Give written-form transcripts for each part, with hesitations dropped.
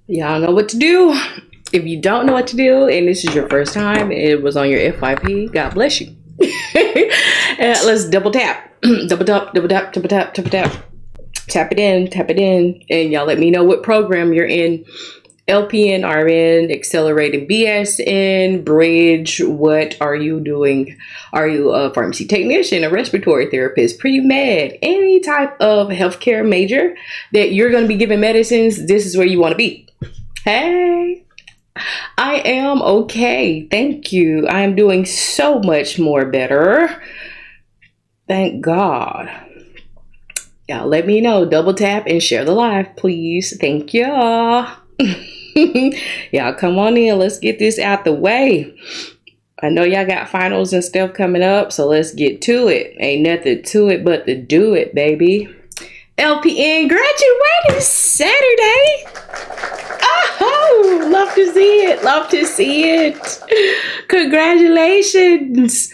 Y'all know what to do. If you don't know what to do and this is your first time, it was on your FYP, God bless you. And let's double tap. Double tap, double tap, double tap, double tap. Tap it in, and y'all let me know what program you're in. LPN, RN, Accelerated BSN, Bridge. What are you doing? Are you a pharmacy technician, a respiratory therapist, pre-med, any type of healthcare major that you're going to be giving medicines? This is where you want to be. Hey, I am okay. Thank you. I am doing so much more better. Thank God. Y'all let me know. Double tap and share the live, please. Thank y'all. Y'all come on in. Let's get this out the way. I know y'all got finals and stuff coming up, so let's get to it. Ain't nothing to it but to do it, baby. LPN graduated Saturday. Oh, love to see it. Love to see it. Congratulations.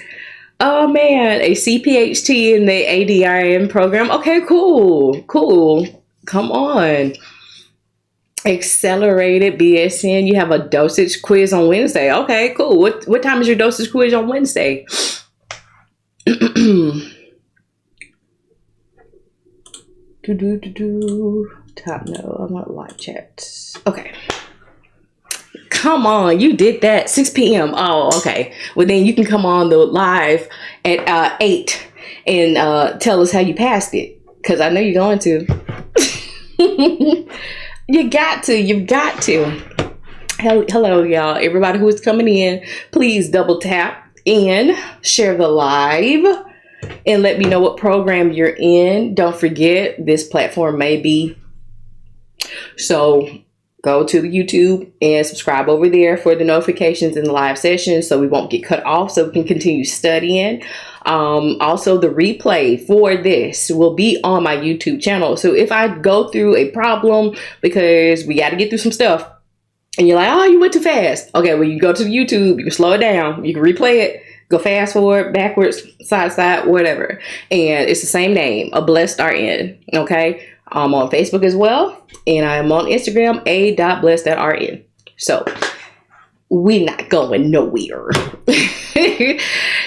Oh man, a CPHT in the ADRN program. Okay, cool. Come on. Accelerated BSN. You have a dosage quiz on Wednesday. Okay, cool. What time is your dosage quiz on Wednesday? Top no, I'm not live chat. Okay. Come on, you did that 6 p.m. Oh, okay. Well, then you can come on the live at 8 and tell us how you passed it, because I know you're going to. You've got to. Hello, y'all. Everybody who is coming in, please double tap and share the live and let me know what program you're in. Don't forget, this platform may be. So go to the YouTube and subscribe over there for the notifications in the live sessions so we won't get cut off, so we can continue studying. Also, the replay for this will be on my YouTube channel. So if I go through a problem, because we got to get through some stuff, and you're like, oh, you went too fast. Okay, well, you go to the YouTube, you can slow it down, you can replay it, go fast forward, backwards, side, whatever. And it's the same name, A Blessed RN. Okay, I'm on Facebook as well, and I'm on Instagram, a.blessed.rn. So we're not going nowhere.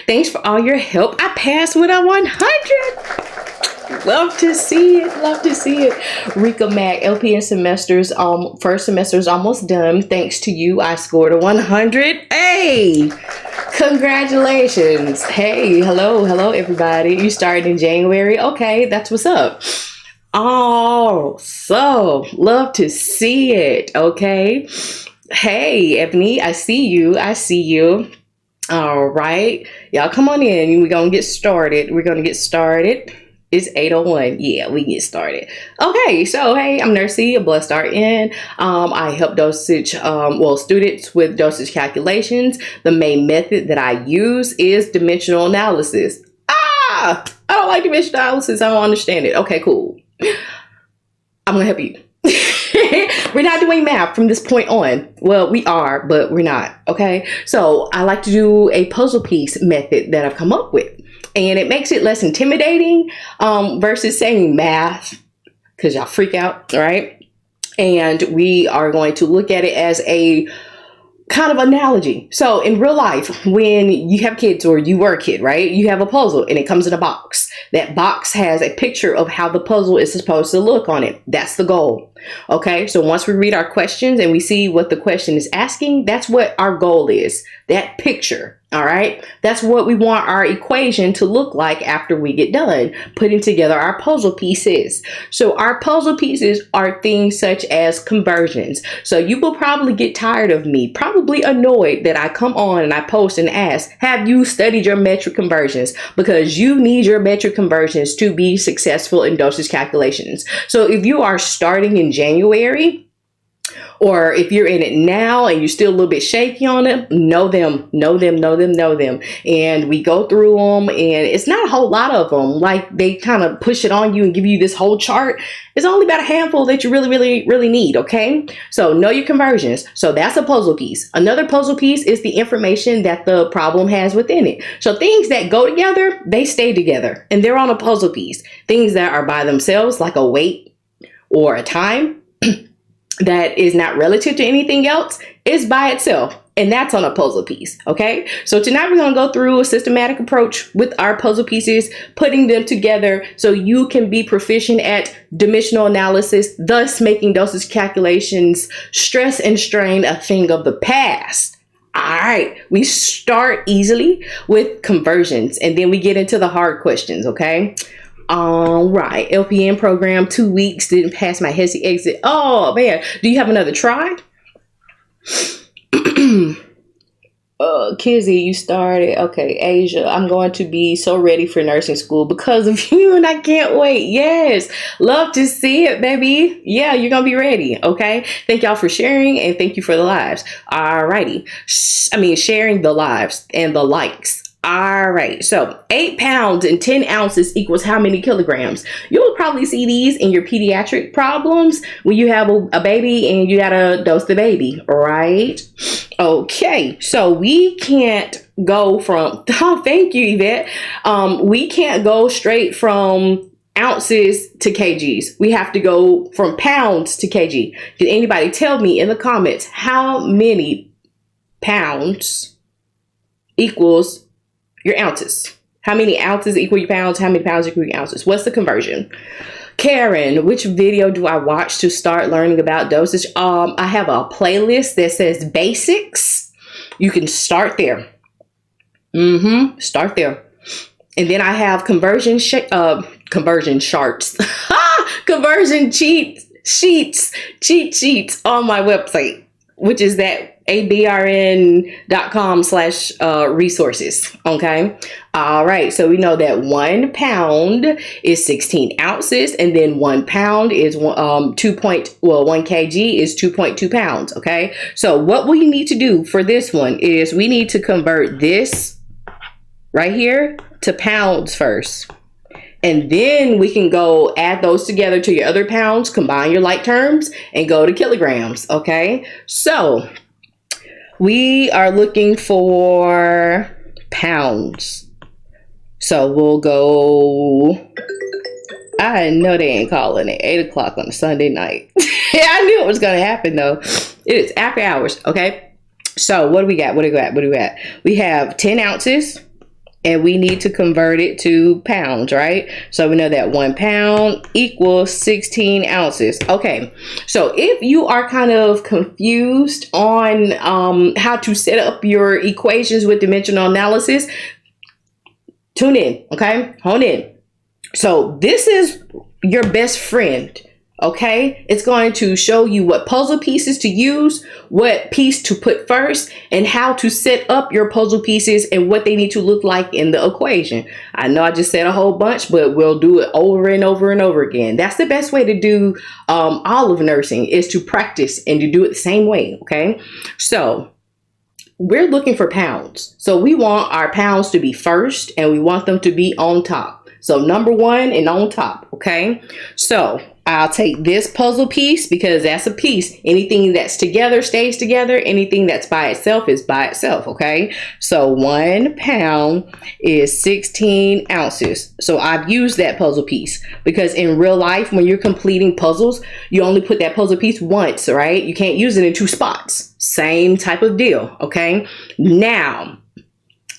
Thanks for all your help. I passed with a 100. Love to see it. Rika Mac, LPN semesters, first semester is almost done. Thanks to you, I scored a 100. Hey, congratulations. Hey, hello everybody. You started in January. Okay, that's what's up. Oh, so love to see it. Okay. Hey, Ebony, I see you. All right. Y'all come on in. We're going to get started. It's 8:01. Yeah, we get started. Okay, so hey, I'm Nursey, a Blessed RN. I help students with dosage calculations. The main method that I use is dimensional analysis. I don't like dimensional analysis. I don't understand it. Okay, cool. I'm going to help you. We're not doing math from this point on. Well, we are, but we're not. Okay. So I like to do a puzzle piece method that I've come up with, and it makes it less intimidating versus saying math, because y'all freak out. Right. And we are going to look at it as a kind of analogy. So in real life, when you have kids, or you were a kid, right? You have a puzzle and it comes in a box. That box has a picture of how the puzzle is supposed to look on it. That's the goal. Okay. So once we read our questions and we see what the question is asking, that's what our goal is. That picture. All right. That's what we want our equation to look like after we get done putting together our puzzle pieces. So our puzzle pieces are things such as conversions. So you will probably get tired of me, probably annoyed that I come on and I post and ask, have you studied your metric conversions? Because you need your metric conversions to be successful in dosage calculations. So if you are starting in January, or if you're in it now and you're still a little bit shaky on it, know them. And we go through them, and it's not a whole lot of them. Like, they kind of push it on you and give you this whole chart. It's only about a handful that you really need. Okay. So know your conversions. So that's a puzzle piece. Another puzzle piece is the information that the problem has within it. So things that go together, they stay together, and they're on a puzzle piece. Things that are by themselves, like a weight or a time, that is not relative to anything else is by itself. And that's on a puzzle piece, okay? So tonight we're gonna go through a systematic approach with our puzzle pieces, putting them together so you can be proficient at dimensional analysis, thus making dosage calculations, stress and strain a thing of the past. All right, we start easily with conversions and then we get into the hard questions, okay? All right, LPN program, 2 weeks, didn't pass my HESI exit. Oh man, do you have another try? Kizzy, you started. Okay, Asia, I'm going to be so ready for nursing school because of you and I can't wait. Yes, love to see it, baby. Yeah, you're gonna be ready. Okay, thank y'all for sharing and thank you for the lives. All righty, sharing the lives and the likes. All right, so 8 pounds and 10 ounces equals how many kilograms? You'll probably see these in your pediatric problems when you have a baby and you gotta dose the baby, right? Okay, so we can't go from, oh, thank you, Yvette. We can't go straight from ounces to kgs. We have to go from pounds to kg. Did anybody tell me in the comments how many pounds equals your ounces? How many ounces equal your pounds? How many pounds equal your ounces? What's the conversion? Karen, which video do I watch to start learning about dosage? I have a playlist that says basics. You can start there. Start there. And then I have conversion charts, conversion cheat sheets on my website, which is that abrn.com/resources. Okay. All right. So we know that 1 pound is 16 ounces and then 1 pound is 1 kg is 2.2 pounds. Okay. So what we need to do for this one is we need to convert this right here to pounds first. And then we can go add those together to your other pounds, combine your like terms and go to kilograms. Okay. So we are looking for pounds. So we'll go, I know they ain't calling it 8 o'clock on a Sunday night. Yeah, I knew it was going to happen though. It is after hours. Okay. So what do we got? We have 10 ounces. And we need to convert it to pounds, right? So we know that 1 pound equals 16 ounces. Okay, so if you are kind of confused on how to set up your equations with dimensional analysis, tune in, okay? Hone in. So this is your best friend. Okay, it's going to show you what puzzle pieces to use, what piece to put first, and how to set up your puzzle pieces and what they need to look like in the equation. I know I just said a whole bunch, but we'll do it over and over and over again. That's the best way to do all of nursing, is to practice and to do it the same way. Okay, so we're looking for pounds. So we want our pounds to be first and we want them to be on top. So number 1 and on top. Okay, so I'll take this puzzle piece because that's a piece. Anything that's together stays together. Anything that's by itself is by itself. Okay. So 1 pound is 16 ounces. So I've used that puzzle piece because in real life, when you're completing puzzles, you only put that puzzle piece once, right? You can't use it in 2 spots. Same type of deal. Okay. Now,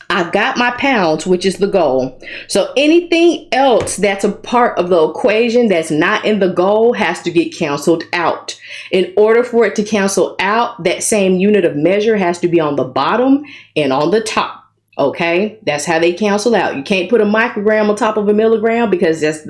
I've got my pounds, which is the goal. So anything else that's a part of the equation that's not in the goal has to get canceled out. In order for it to cancel out, that same unit of measure has to be on the bottom and on the top. Okay, that's how they cancel out. You can't put a microgram on top of a milligram because that's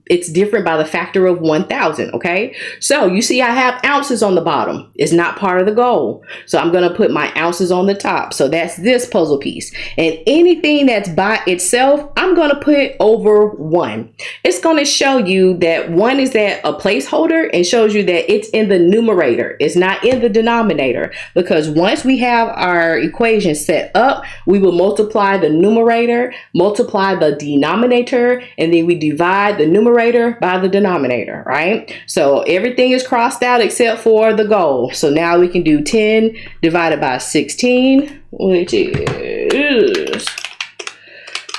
it's different by the factor of 1,000. Okay, so you see I have ounces on the bottom. It's not part of the goal. So I'm going to put my ounces on the top. So that's this puzzle piece. And anything that's by itself, I'm going to put over 1. It's going to show you that 1 is at a placeholder and shows you that it's in the numerator. It's not in the denominator, because once we have our equation set up, we will multiply the numerator, multiply the denominator, and then we divide the numerator by the denominator, right? So everything is crossed out except for the goal. So now we can do 10 divided by 16, which is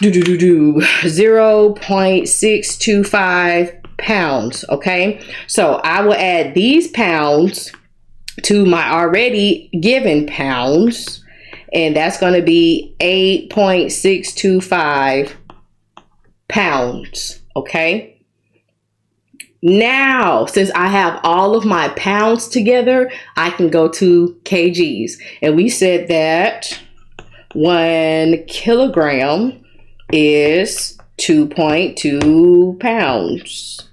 0.625 pounds. Okay, so I will add these pounds to my already given pounds, and that's going to be 8.625 pounds. Okay, now since I have all of my pounds together, I can go to kgs, and we said that 1 kilogram is 2.2 pounds.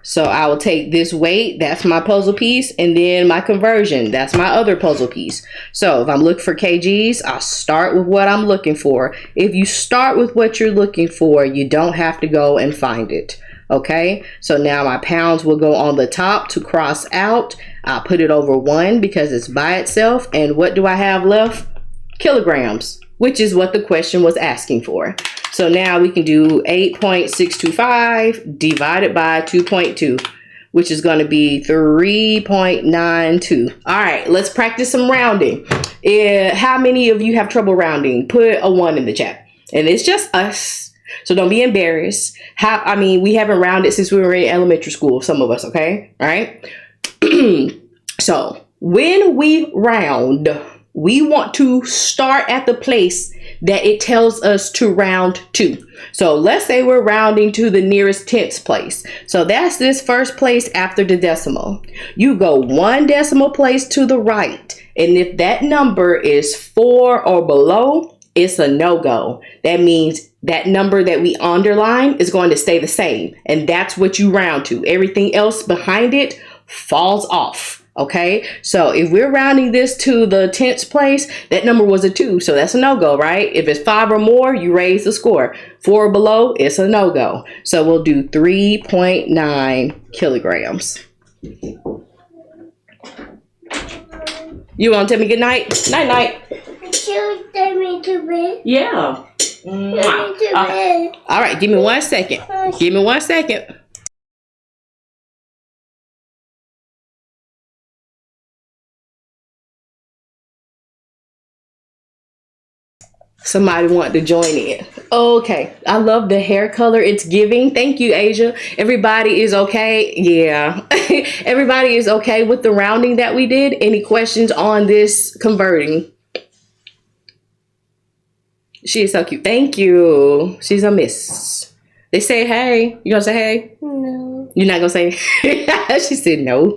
So I will take this weight, that's my puzzle piece, and then my conversion, that's my other puzzle piece. So if I'm looking for kgs, I'll start with what I'm looking for. If you start with what you're looking for, you don't have to go and find it. Okay, so now my pounds will go on the top to cross out. I'll put it over 1 because it's by itself. And what do I have left? Kilograms, which is what the question was asking for. So now we can do 8.625 divided by 2.2, which is going to be 3.92. All right, let's practice some rounding. How many of you have trouble rounding? Put a 1 in the chat. And it's just us, so don't be embarrassed. We haven't rounded since we were in elementary school, some of us, okay? All right. So when we round, we want to start at the place that it tells us to round to. So let's say we're rounding to the nearest tenths place. So that's this first place after the decimal. You go 1 decimal place to the right. And if that number is 4 or below, it's a no-go. That means that number that we underline is going to stay the same. And that's what you round to. Everything else behind it falls off. Okay, so if we're rounding this to the tenths place, that number was a 2, so that's a no-go, right? If it's 5 or more, you raise the score. 4 or below, it's a no-go. So we'll do 3.9 kilograms. You want to tell me good night? Night, night. You take me to bed. Yeah. All right, give me 1 second. Give me 1 second. Somebody want to join in. Okay, I love the hair color. It's giving. Thank you, Asia. Everybody is okay. Yeah, everybody is okay with the rounding that we did. Any questions on this converting? She is so cute. Thank you. She's a miss. They say hey. You gonna say hey? No. You're not gonna say? She said no.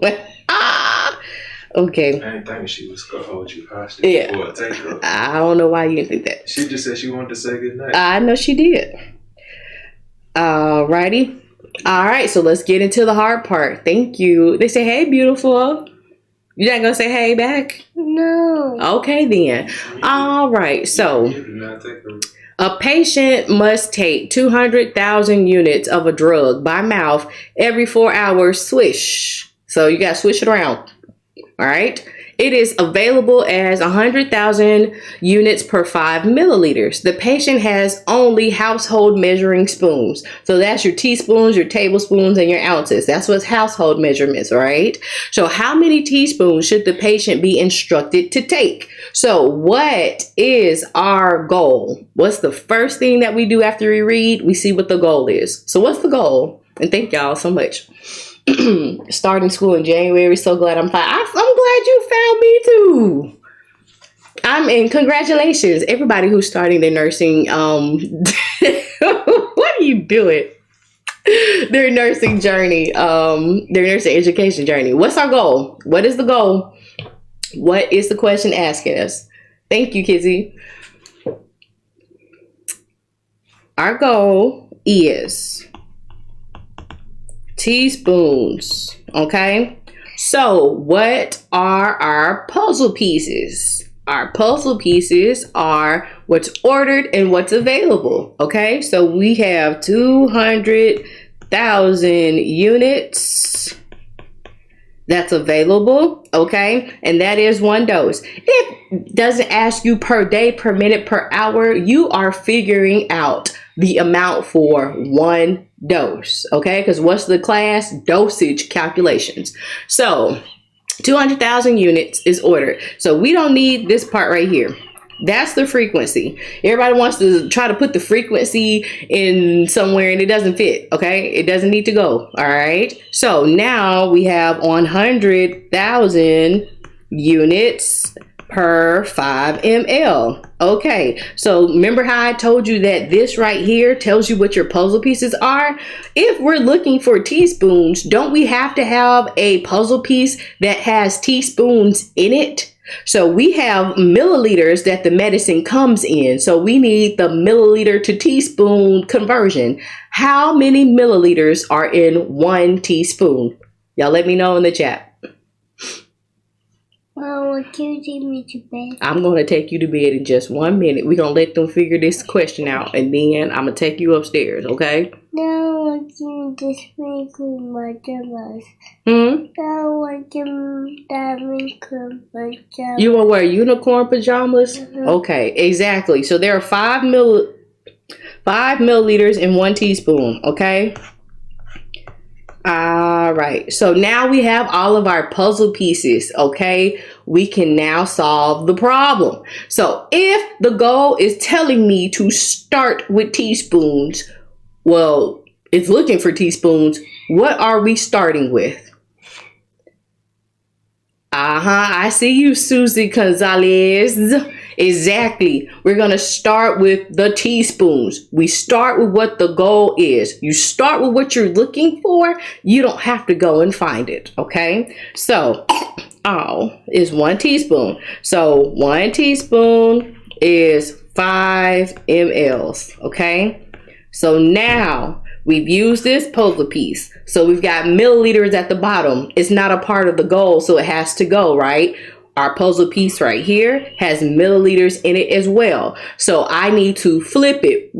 Okay. I didn't think she was gonna hold you hostage. Yeah. Or take her. I don't know why you didn't think that. She just said she wanted to say goodnight. I know she did. Alrighty. All right, so let's get into the hard part. Thank you. They say, hey, beautiful. You're not gonna say hey back? No. Okay then. All right, so You do not take her. a patient must take 200,000 units of a drug by mouth every 4 hours. Swish. So you gotta swish it around. All right. It is available as 100,000 units per 5 milliliters. The patient has only household measuring spoons. So that's your teaspoons, your tablespoons, and your ounces. That's what's household measurements, right? So how many teaspoons should the patient be instructed to take? So what is our goal? What's the first thing that we do after we read? We see what the goal is. So what's the goal? And thank y'all so much. Starting school in January. So glad I'm fine. I'm glad you found me too. Congratulations, everybody who's starting their nursing. What are you doing? Their nursing journey. Their nursing education journey. What's our goal? What is the goal? What is the question asking us? Thank you, Kizzy. Our goal is teaspoons. Okay, so what are our puzzle pieces? Our puzzle pieces are what's ordered and what's available. Okay, so we have 200,000 units that's available. Okay, and that is 1 dose. It doesn't ask you per day, per minute, per hour. You are figuring out the amount for 1 dose. Okay, because what's the class? Dosage calculations. So 200,000 units is ordered. So we don't need this part right here. That's the frequency. Everybody wants to try to put the frequency in somewhere and it doesn't fit. Okay. It doesn't need to go. All right. So now we have 100,000 units per 5 ml. Okay, so remember how I told you that this right here tells you what your puzzle pieces are? If we're looking for teaspoons, don't we have to have a puzzle piece that has teaspoons in it? So we have milliliters that the medicine comes in. So we need the milliliter to teaspoon conversion. How many milliliters are in 1 teaspoon? Y'all let me know in the chat. Want you to take me to bed? I'm going to take you to bed in just 1 minute. We're going to let them figure this question out, and then I'm going to take you upstairs, okay? No, I want you to make my pajamas. Hmm? I want you to make my pajamas. You want to wear unicorn pajamas? Mhm. Okay, exactly. So there are 5 milliliters in 1 teaspoon, okay? All right, so now we have all of our puzzle pieces, okay? We can now solve the problem. So if the goal is telling me to start with teaspoons, well, it's looking for teaspoons. What are we starting with? I see you, Susie Gonzalez. Exactly. We're going to start with the teaspoons. We start with what the goal is. You start with what you're looking for. You don't have to go and find it. Okay. So, is 1 teaspoon. So 1 teaspoon is 5 mLs. Okay. So now we've used this puzzle piece. So we've got milliliters at the bottom. It's not a part of the goal, so it has to go, right? Our puzzle piece right here has milliliters in it as well. So I need to flip it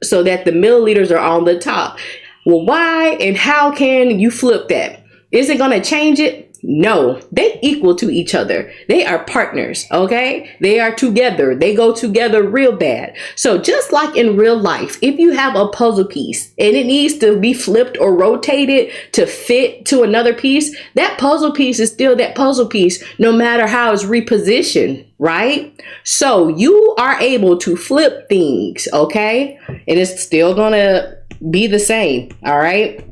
so that the milliliters are on the top. Well, why and how can you flip that? Is it going to change it? No, they equal to each other. They are partners, okay? They are together. They go together real bad. So just like in real life, if you have a puzzle piece and it needs to be flipped or rotated to fit to another piece, that puzzle piece is still that puzzle piece no matter how it's repositioned, right? So you are able to flip things, okay? And it's still gonna be the same, all right?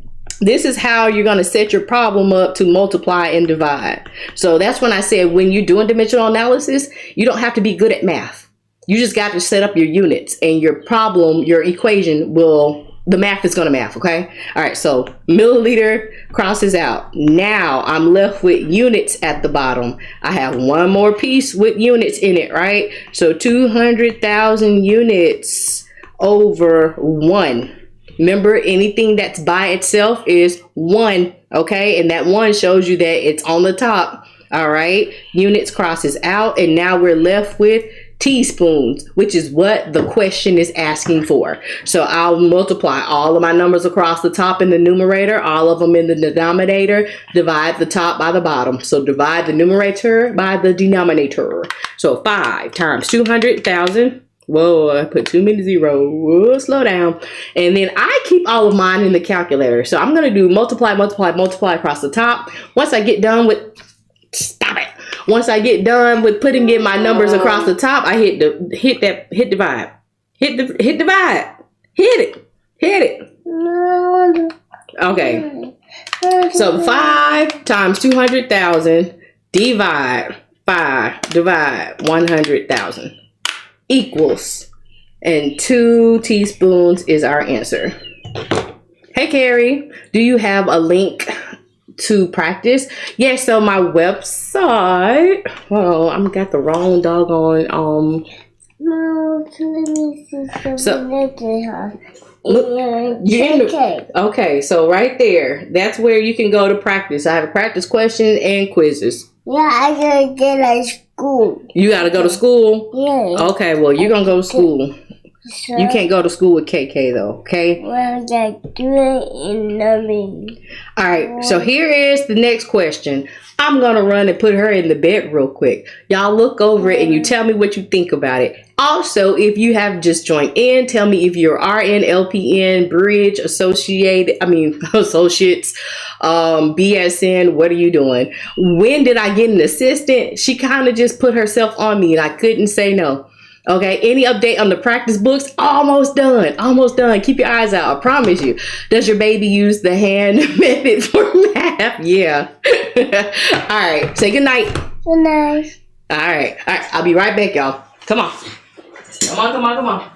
This is how you're going to set your problem up to multiply and divide. So that's when I said when you're doing dimensional analysis, you don't have to be good at math. You just got to set up your units and your problem, your equation the math is going to math, okay? All right, so milliliter crosses out. Now I'm left with units at the bottom. I have one more piece with units in it, right? So 200,000 units over 1. Remember, anything that's by itself is 1, okay? And that 1 shows you that it's on the top, all right? Units crosses out, and now we're left with teaspoons, which is what the question is asking for. So I'll multiply all of my numbers across the top in the numerator, all of them in the denominator, divide the top by the bottom. So divide the numerator by the denominator. So 5 times 200,000. Whoa, I put too many zeros. Whoa, slow down. And then I keep all of mine in the calculator. So I'm going to do multiply across the top. Once I get done with, Once I get done with putting in my numbers across the top, I hit divide. Hit divide. Hit it. Okay. So 5 times 200,000 divide 100,000. Equals, and 2 teaspoons is our answer. Hey Carrie, do you have a link to practice? Yes, so my website, I'm got the wrong doggone No, let me see okay, so right there, that's where you can go to practice. I have a practice question and quizzes. Yeah, I gotta get to school. You gotta go to school? Yeah. Okay, well, you're gonna go to school. So, You can't go to school with KK though, okay? well, I gotta do it in the All right, so here is the next question. I'm going to run and put her in the bed real quick. Y'all look over it and you tell me what you think about it. Also, if you have just joined in, tell me if you're RN, LPN, Bridge, Associates, BSN, what are you doing? When did I get an assistant? She kind of just put herself on me and I couldn't say no. Okay, any update on the practice books? Almost done. Almost done. Keep your eyes out. I promise you. Does your baby use the hand method for math? Yeah. All right. Say good night. Good night. All right. All right. I'll be right back, y'all. Come on. Come on, come on, come on.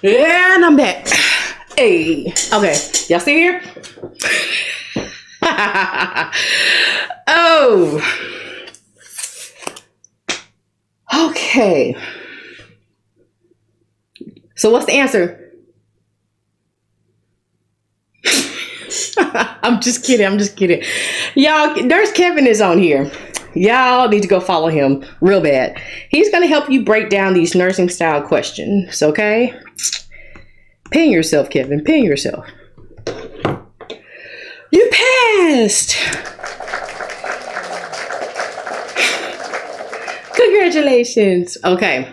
And I'm back. Hey. Okay. Y'all see here? Oh. Okay. So what's the answer? I'm just kidding. I'm just kidding. Y'all, Nurse Kevin is on here. Y'all need to go follow him real bad. He's going to help you break down these nursing style questions, okay? Pin yourself, Kevin. Pin yourself. You passed. Congratulations. Okay.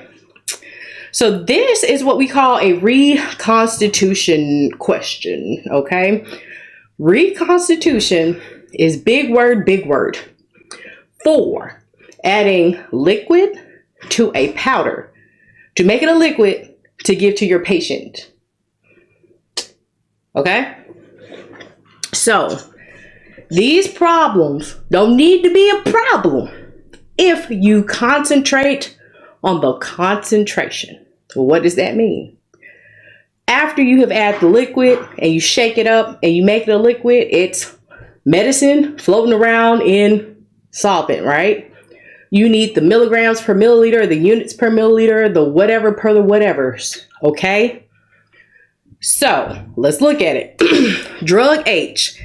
So this is what we call a reconstitution question, okay? Reconstitution is big word, big word. For adding liquid to a powder to make it a liquid to give to your patient. Okay? So these problems don't need to be a problem if you concentrate on the concentration. Well, what does that mean? After you have added the liquid and you shake it up and you make it a liquid, it's medicine floating around in solvent, right? You need the milligrams per milliliter, the units per milliliter, the whatever per the whatevers, okay? So let's look at it. Drug H,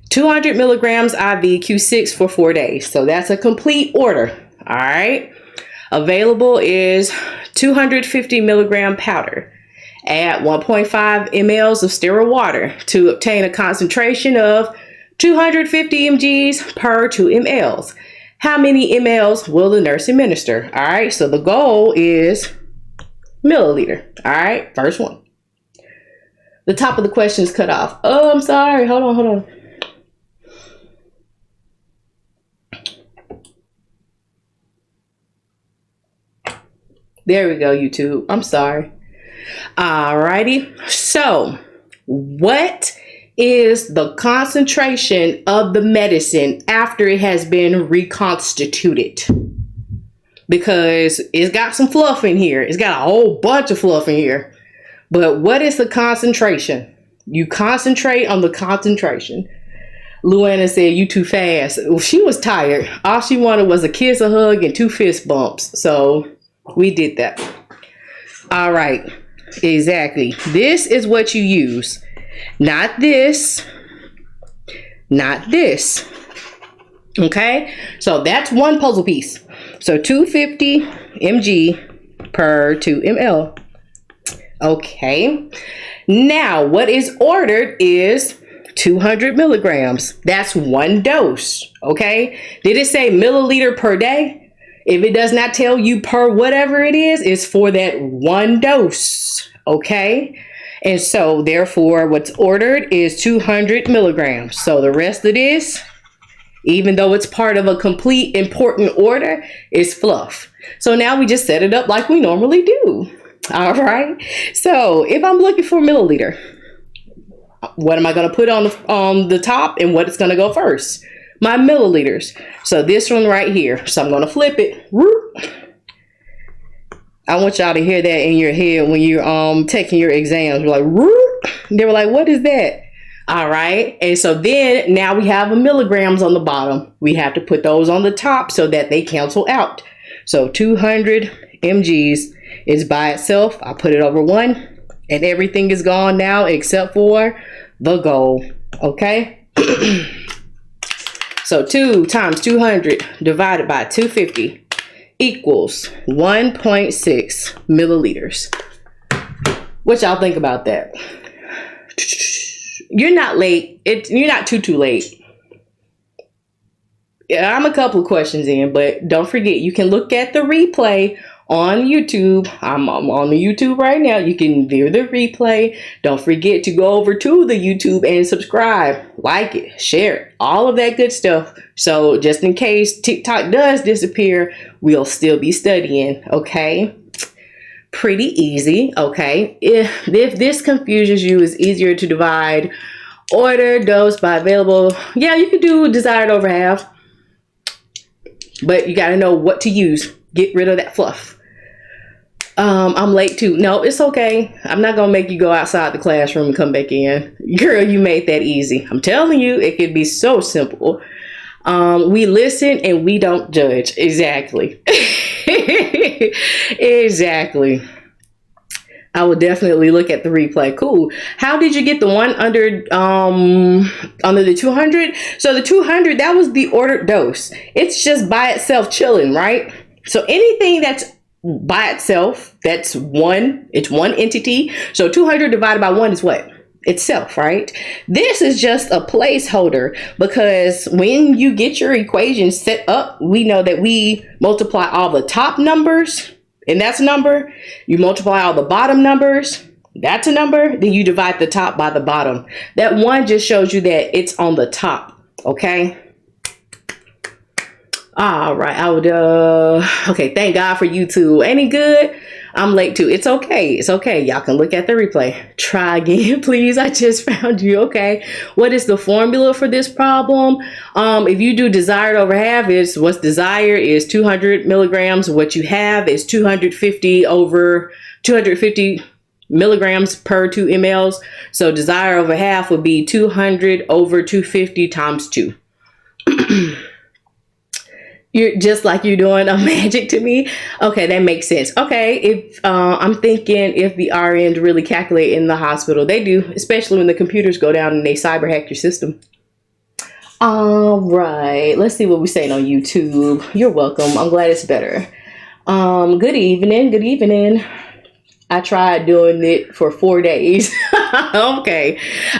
200 milligrams IV Q6 for 4 days. So that's a complete order, all right? Available is 250 milligram powder. Add 1.5 mLs of sterile water to obtain a concentration of 250 mgs per 2 mLs. How many mLs will the nurse administer? All right, so the goal is milliliter. All right, first one. The top of the question is cut off. Oh, I'm sorry. Hold on. There we go, YouTube. I'm sorry. Alrighty. So, what is the concentration of the medicine after it has been reconstituted? Because it's got some fluff in here. It's got a whole bunch of fluff in here. But what is the concentration? You concentrate on the concentration. Luana said, you too fast. Well, she was tired. All she wanted was a kiss, a hug, and 2 fist bumps. So we did that. All right. Exactly. This is what you use. Not this. Not this. Okay. So that's one puzzle piece. So 250 mg per 2 ml. Okay. Now what is ordered is 200 milligrams. That's one dose. Okay. Did it say milliliter per day? If it does not tell you per whatever it is, it's for that one dose. Okay. And so therefore what's ordered is 200 milligrams. So the rest of this, even though it's part of a complete important order, is fluff. So now we just set it up like we normally do. All right. So if I'm looking for milliliter, what am I going to put on the top and what is going to go first? My milliliters. So this one right here. So I'm going to flip it. I want y'all to hear that in your head when you're taking your exams. You're like, they were like, what is that? All right. And so then now we have milligrams on the bottom. We have to put those on the top so that they cancel out. So 200 mgs is by itself. I put it over 1 and everything is gone now except for the goal. Okay. So 2 times 200 divided by 250 equals 1.6 milliliters. What y'all think about that? You're not late. You're not too late. Yeah, I'm a couple of questions in, but don't forget, you can look at the replay on YouTube. I'm on the YouTube right now. You can view the replay. Don't forget to go over to the YouTube and subscribe, like it, share it, all of that good stuff. So just in case TikTok does disappear, we'll still be studying, okay? Pretty easy, okay? If this confuses you, it's easier to divide order dose by available. Yeah, you could do desired over half, but you got to know what to use. Get rid of that fluff. I'm late too. No, it's okay. I'm not gonna make you go outside the classroom and come back in. Girl, you made that easy. I'm telling you, it could be so simple. We listen and we don't judge. Exactly. Exactly. I will definitely look at the replay. Cool. How did you get the one under the 200? So the 200, that was the ordered dose. It's just by itself chilling, right? So anything that's by itself, it's one entity. So 200 divided by 1 is what? Itself, right? This is just a placeholder because when you get your equation set up, we know that we multiply all the top numbers, and that's a number. You multiply all the bottom numbers, that's a number. Then you divide the top by the bottom. That 1 just shows you that it's on the top, okay? All right, I would, okay, thank God for YouTube. Any good? I'm late too. It's okay. It's okay. Y'all can look at the replay. Try again, please. I just found you. Okay. What is the formula for this problem? If you do desired over half, is what's desired is 200 milligrams. What you have is 250 over 250 milligrams per 2 mLs. So desire over half would be 200 over 250 times 2. You're just like you're doing a magic to me. Okay, that makes sense. Okay, if I'm thinking if the RNs really calculate in the hospital, they do, especially when the computers go down and they cyber hack your system. All right, let's see what we're saying on YouTube. You're welcome. I'm glad it's better. Good evening. Good evening. I tried doing it for 4 days. Okay.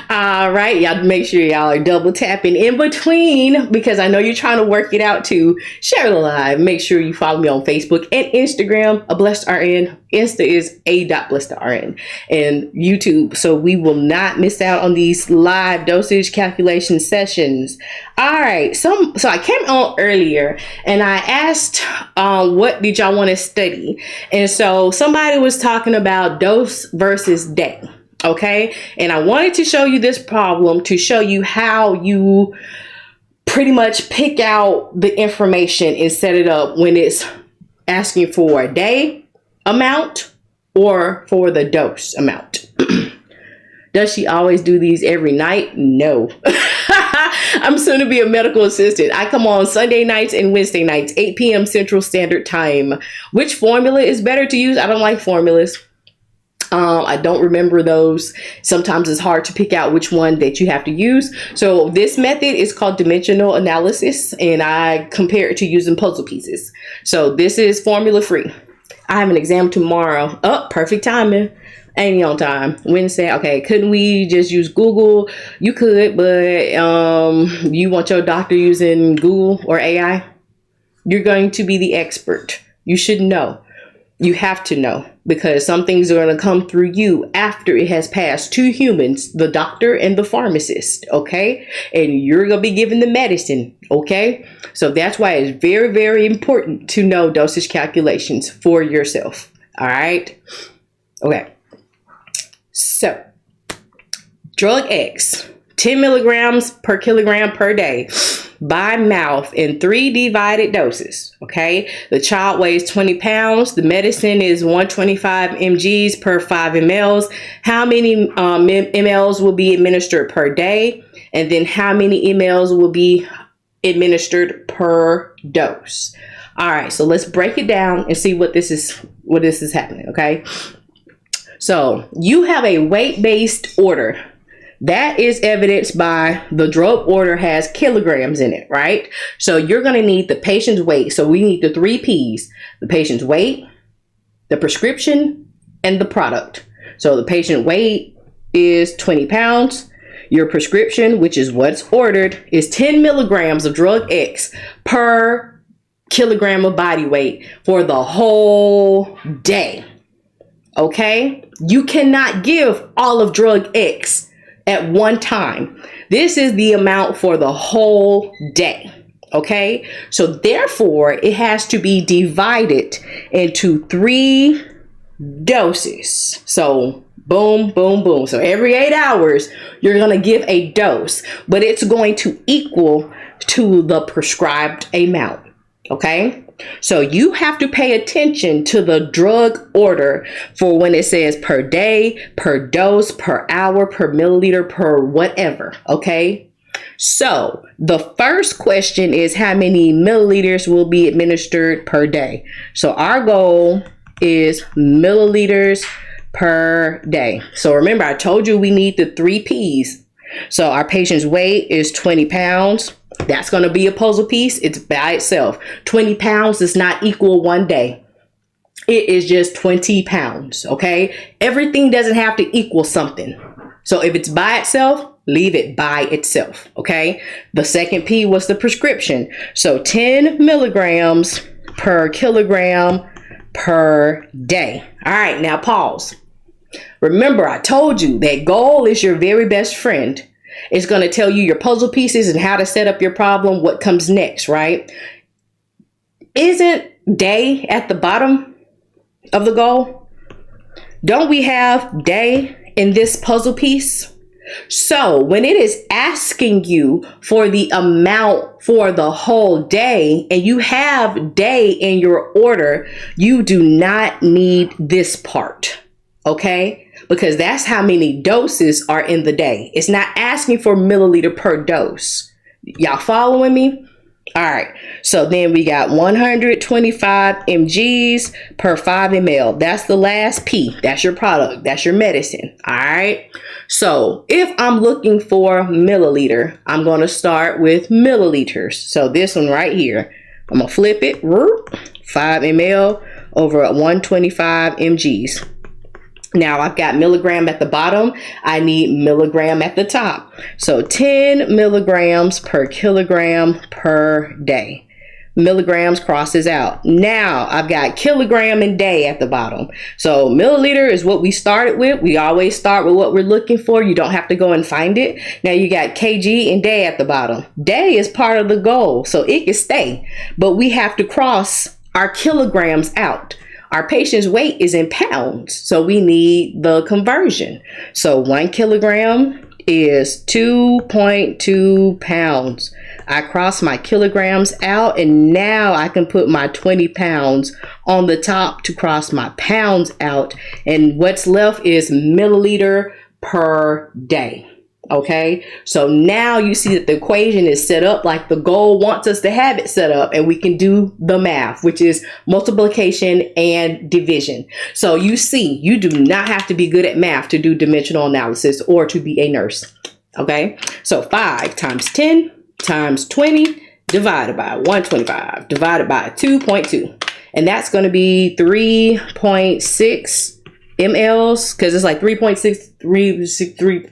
All right. Y'all make sure y'all are double tapping in between because I know you're trying to work it out too. Share the live. Make sure you follow me on Facebook and Instagram, A Blessed RN. Insta is a.blessedrn and YouTube. So we will not miss out on these live dosage calculation sessions. All right. So I came on earlier and I asked, what did y'all want to study? And so somebody was talking about dose versus day. Okay. And I wanted to show you this problem to show you how you pretty much pick out the information and set it up when it's asking for a day amount or for the dose amount. Does she always do these every night? No. I'm soon to be a medical assistant. I come on Sunday nights and Wednesday nights, 8 p.m. Central Standard Time. Which formula is better to use? I don't like formulas. I don't remember those. Sometimes it's hard to pick out which one that you have to use. So this method is called dimensional analysis, and I compare it to using puzzle pieces. So this is formula free. I have an exam tomorrow. Oh, perfect timing. Ain't on time. Wednesday. Okay, couldn't we just use Google? You could, but you want your doctor using Google or AI? You're going to be the expert. You should know. You have to know because some things are going to come through you after it has passed 2 humans, the doctor and the pharmacist. Okay. And you're going to be given the medicine. Okay. So that's why it's very, very important to know dosage calculations for yourself. All right. Okay. So drug X, 10 milligrams per kilogram per day. by mouth in 3 divided doses. Okay, the child weighs 20 pounds. The medicine is 125 mgs per 5 mLs. How many mLs will be administered per day? And then how many mLs will be administered per dose? All right, so let's break it down and see what this is happening. Okay, so you have a weight-based order. That is evidenced by the drug order has kilograms in it, right? So you're going to need the patient's weight. So we need the 3 P's: the patient's weight, the prescription, and the product. So the patient weight is 20 pounds. Your prescription, which is what's ordered, is 10 milligrams of drug X per kilogram of body weight for the whole day. Okay? You cannot give all of drug X at one time. This is the amount for the whole day. Okay? So therefore, it has to be divided into 3 doses. So boom, boom, boom. So every 8 hours, you're going to give a dose, but it's going to equal to the prescribed amount. Okay? So you have to pay attention to the drug order for when it says per day, per dose, per hour, per milliliter, per whatever. Okay? So the first question is how many milliliters will be administered per day. So our goal is milliliters per day. So remember, I told you we need the 3 P's. So our patient's weight is 20 pounds. That's going to be a puzzle piece. It's by itself. 20 pounds does not equal one day. It is just 20 pounds. Okay. Everything doesn't have to equal something. So if it's by itself, leave it by itself. Okay. The second P was the prescription. So 10 milligrams per kilogram per day. All right. Now pause. Remember, I told you that goal is your very best friend. It's going to tell you your puzzle pieces and how to set up your problem, what comes next, right? Isn't day at the bottom of the goal? Don't we have day in this puzzle piece? So when it is asking you for the amount for the whole day and you have day in your order, you do not need this part, okay? Because that's how many doses are in the day. It's not asking for milliliter per dose. Y'all following me? All right. So then we got 125 mgs per 5 ml. That's the last P. That's your product. That's your medicine. All right. So if I'm looking for milliliter, I'm going to start with milliliters. So this one right here, I'm going to flip it. 5 ml over 125 mgs. Now I've got milligram at the bottom. I need milligram at the top. So 10 milligrams per kilogram per day. Milligrams crosses out. Now I've got kilogram and day at the bottom. So milliliter is what we started with. We always start with what we're looking for. You don't have to go and find it. Now you got kg and day at the bottom. Day is part of the goal, so it can stay. But we have to cross our kilograms out. Our patient's weight is in pounds, so we need the conversion. So 1 kilogram is 2.2 pounds. I cross my kilograms out, and now I can put my 20 pounds on the top to cross my pounds out. And what's left is milliliter per day. Okay, so now you see that the equation is set up like the goal wants us to have it set up, and we can do the math, which is multiplication and division. So you see, you do not have to be good at math to do dimensional analysis or to be a nurse. Okay, so 5 times 10 times 20 divided by 125 divided by 2.2, and that's going to be 3.6 mLs, because it's like 3.6,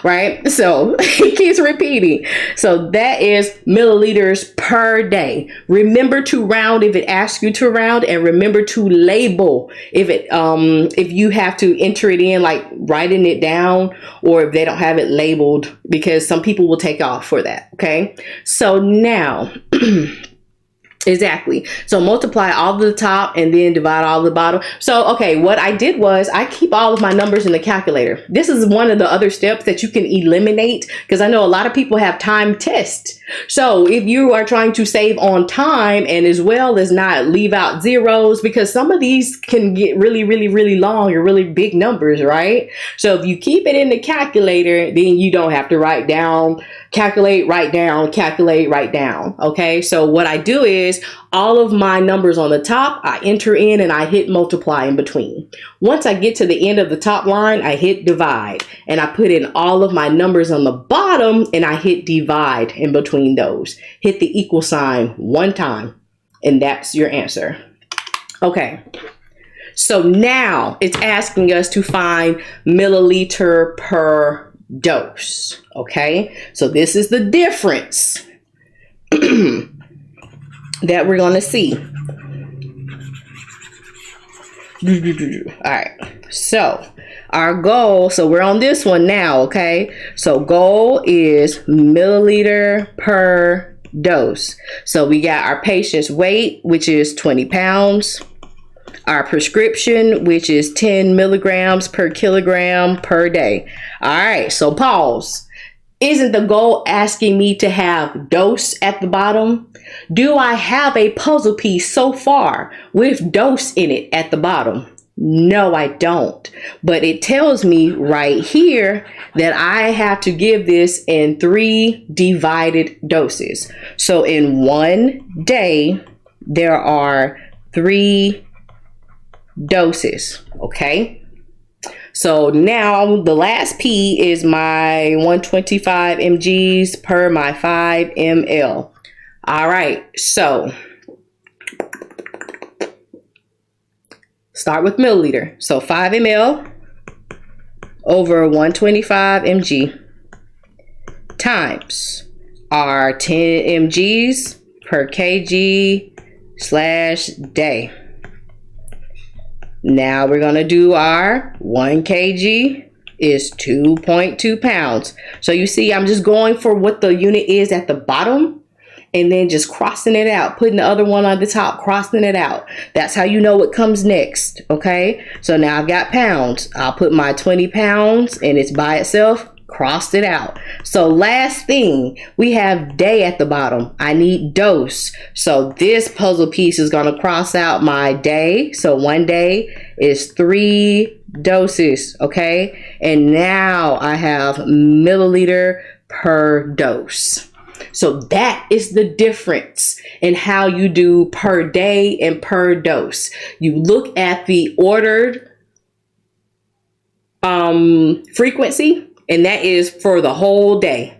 right? So it keeps repeating. So that is milliliters per day. Remember to round if it asks you to round, and remember to label if you have to enter it in, like writing it down, or if they don't have it labeled, because some people will take off for that. Okay, so now Exactly. So multiply all the top and then divide all the bottom. So, okay, what I did was I keep all of my numbers in the calculator. This is one of the other steps that you can eliminate, because I know a lot of people have time tests. So if you are trying to save on time and as well as not leave out zeros, because some of these can get really, really, really long and really big numbers, right? So if you keep it in the calculator, then you don't have to write down, calculate, write down, calculate, write down. Okay. So what I do is all of my numbers on the top, I enter in and I hit multiply in between. Once I get to the end of the top line, I hit divide and I put in all of my numbers on the bottom and I hit divide in between those. Hit the equal sign one time and that's your answer. Okay. So now it's asking us to find milliliter per dose. Okay. So this is the difference that we're going to see. All right. So our goal, so we're on this one now. Okay. So goal is milliliter per dose. So we got our patient's weight, which is 20 pounds. Our prescription, which is 10 milligrams per kilogram per day. All right. So pause. Isn't the goal asking me to have dose at the bottom? Do I have a puzzle piece so far with dose in it at the bottom? No, I don't. But it tells me right here that I have to give this in 3 divided doses. So in one day, there are 3 doses. Okay. So now the last P is my 125 mgs per my 5 ml. All right. So start with milliliter. So 5 ml over 125 mg times our 10 mgs per kg/day. Now we're going to do our 1 kg is 2.2 pounds. So you see, I'm just going for what the unit is at the bottom and then just crossing it out, putting the other one on the top, crossing it out. That's how you know what comes next. Okay. So now I've got pounds. I'll put my 20 pounds and it's by itself. Crossed it out. So last thing, we have day at the bottom. I need dose. So this puzzle piece is going to cross out my day. So one day is 3 doses. Okay. And now I have milliliter per dose. So that is the difference in how you do per day and per dose. You look at the ordered frequency. And that is for the whole day.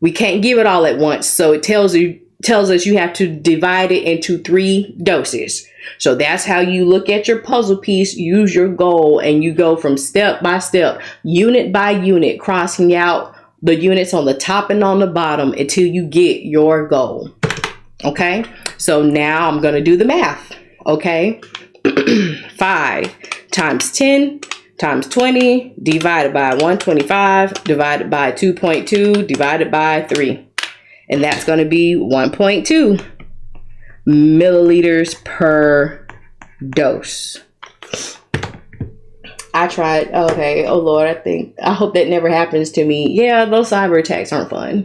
We can't give it all at once. So it tells us you have to divide it into 3 doses. So that's how you look at your puzzle piece, use your goal, and you go from step by step, unit by unit, crossing out the units on the top and on the bottom until you get your goal. Okay. So now I'm going to do the math. Okay. 5 times 10 times 20 divided by 125 divided by 2.2 divided by 3. And that's going to be 1.2 milliliters per dose. I tried. Okay. Oh Lord. I hope that never happens to me. Yeah. Those cyber attacks aren't fun.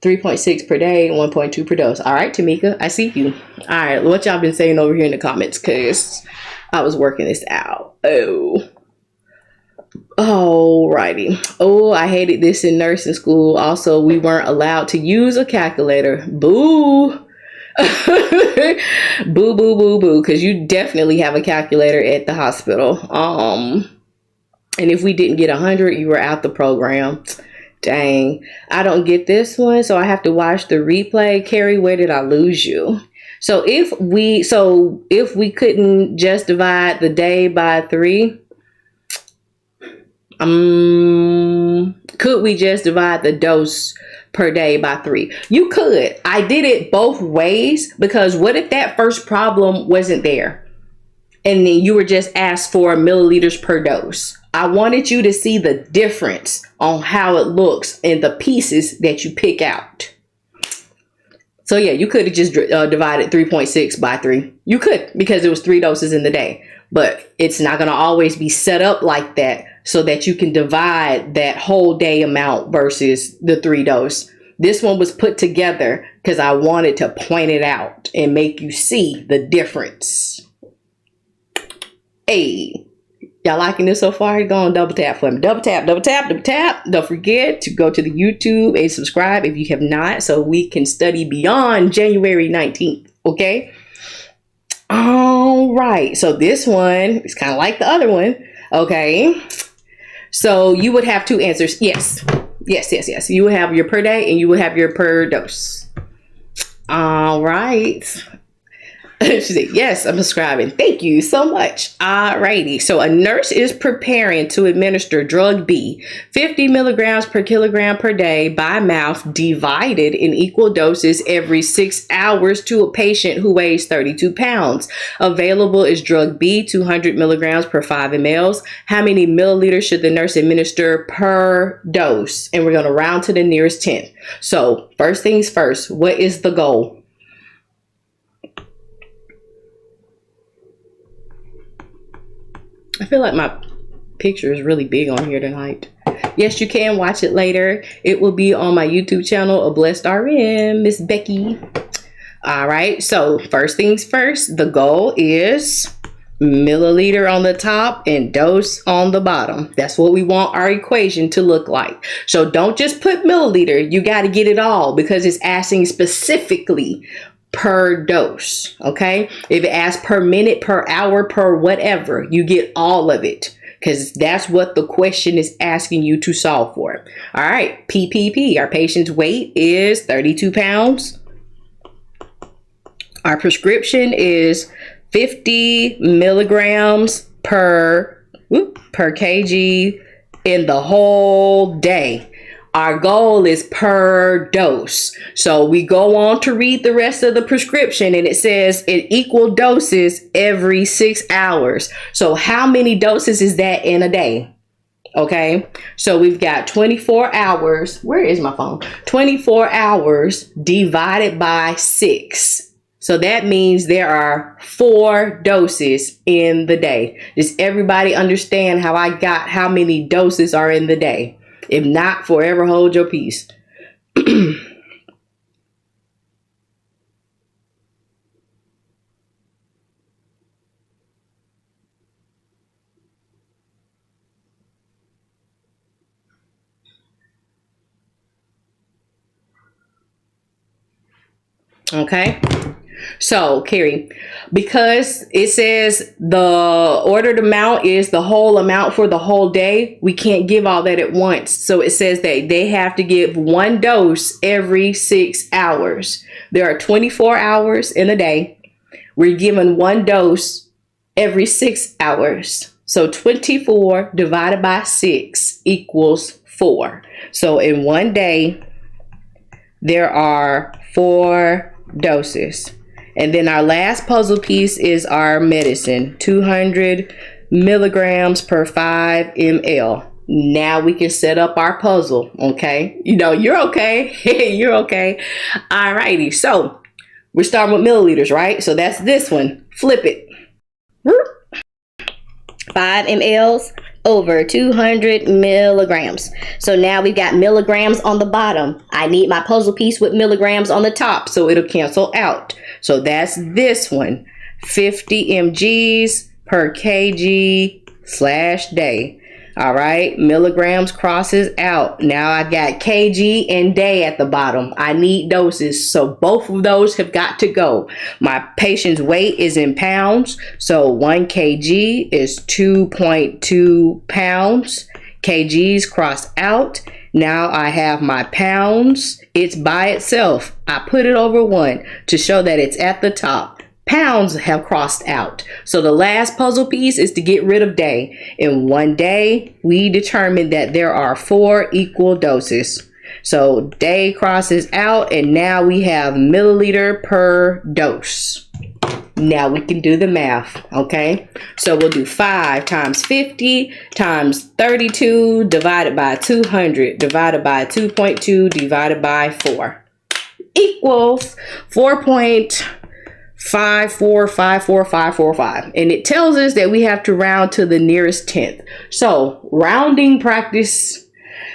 3.6 per day, 1.2 per dose. All right, Tamika, I see you. All right. What y'all been saying over here in the comments? Cause I was working this out. Alrighty. Oh, I hated this in nursing school. Also, we weren't allowed to use a calculator. Boo. Boo, boo, boo, boo. Because you definitely have a calculator at the hospital. And if we didn't get 100, you were out the program. Dang. I don't get this one, so I have to watch the replay. Carrie, where did I lose you? So if we couldn't just divide the day by 3, could we just divide the dose per day by 3? You could. I did it both ways because what if that first problem wasn't there and then you were just asked for milliliters per dose? I wanted you to see the difference on how it looks in the pieces that you pick out. So yeah, you could have just divided 3.6 by 3. You could, because it was 3 doses in the day. But it's not going to always be set up like that so that you can divide that whole day amount versus the 3 dose. This one was put together because I wanted to point it out and make you see the difference. Hey, y'all liking this so far? Go on, double tap for me. Double tap, double tap, double tap. Don't forget to go to the YouTube and subscribe if you have not, so we can study beyond January 19th. Okay? All right. So this one is kind of like the other one. Okay. So you would have 2 answers. Yes. Yes. You would have your per day and you would have your per dose. All right. She said, yes, I'm subscribing. Thank you so much. Alrighty. So a nurse is preparing to administer drug B, 50 milligrams per kilogram per day by mouth, divided in equal doses every 6 hours to a patient who weighs 32 pounds. Available is drug B, 200 milligrams per 5 mLs. How many milliliters should the nurse administer per dose? And we're going to round to the nearest 10th. So first things first, what is the goal? I feel like my picture is really big on here tonight. Yes, you can watch it later. It will be on my YouTube channel, A Blessed RN, Miss Becky. All right. So first things first, the goal is milliliter on the top and dose on the bottom. That's what we want our equation to look like. So don't just put milliliter. You got to get it all because it's asking specifically per dose. Okay. If it asks per minute, per hour, per whatever, you get all of it because that's what the question is asking you to solve for. All right. PPP, our patient's weight is 32 pounds. Our prescription is 50 milligrams per kg in the whole day. Our goal is per dose. So we go on to read the rest of the prescription and it says in equal doses every 6 hours. So how many doses is that in a day? Okay. So we've got 24 hours. Where is my phone? 24 hours divided by 6. So that means there are 4 doses in the day. Does everybody understand how I got how many doses are in the day? If not, forever hold your peace. Okay. So, Carrie, because it says the ordered amount is the whole amount for the whole day, we can't give all that at once. So it says that they have to give 1 dose every 6 hours. There are 24 hours in a day. We're given 1 dose every 6 hours. So 24 divided by 6 equals 4. So in 1 day, there are 4 doses. And then our last puzzle piece is our medicine, 200 milligrams per 5 ml. Now we can set up our puzzle. Okay. You know, you're okay. You're okay. All righty. So we're starting with milliliters, right? So that's this one. Flip it. 5 mLs over 200 milligrams. So now we've got milligrams on the bottom. I need my puzzle piece with milligrams on the top so it'll cancel out. So that's this one, 50 mgs per kg/day. All right, milligrams crosses out. Now I got kg and day at the bottom. I need doses, so both of those have got to go. My patient's weight is in pounds, so 1 kg is 2.2 pounds. Kgs crossed out. Now I have my pounds. It's by itself. I put it over 1 to show that it's at the top. Pounds have crossed out. So the last puzzle piece is to get rid of day. In 1 day, we determined that there are 4 equal doses. So day crosses out and now we have milliliter per dose. Now we can do the math, okay? So we'll do 5 times 50 times 32 divided by 200 divided by 2.2 divided by 4. equals 4.5454545. And it tells us that we have to round to the nearest tenth. So rounding practice,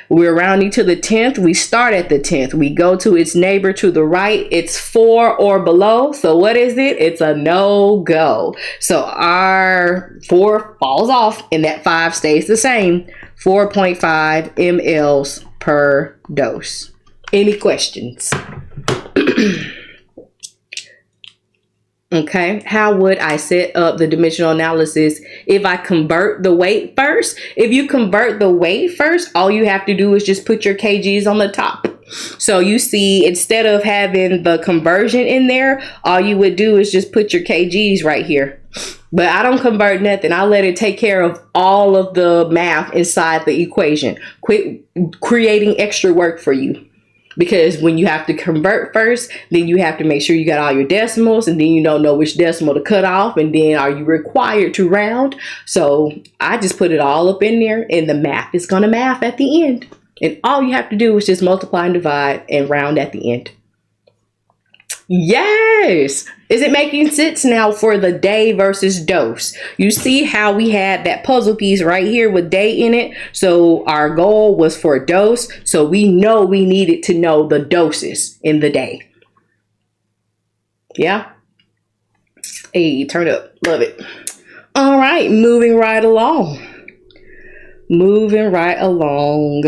we're rounding to the 10th. We start at the 10th. We go to its neighbor to the right. It's 4 or below. So what is it? It's a no-go. So our 4 falls off and that 5 stays the same. 4.5 mLs per dose. Any questions? Okay, how would I set up the dimensional analysis if I convert the weight first? If you convert the weight first, all you have to do is just put your kgs on the top. So you see, instead of having the conversion in there, all you would do is just put your kgs right here. But I don't convert nothing. I let it take care of all of the math inside the equation. Quit creating extra work for you. Because when you have to convert first, then you have to make sure you got all your decimals, and then you don't know which decimal to cut off, and then are you required to round? So I just put it all up in there, and the math is going to math at the end. And all you have to do is just multiply and divide and round at the end. Yes! Is it making sense now for the day versus dose? You see how we had that puzzle piece right here with day in it? So our goal was for dose. So we know we needed to know the doses in the day. Yeah? Hey, turn up. Love it. All right, moving right along. Moving right along.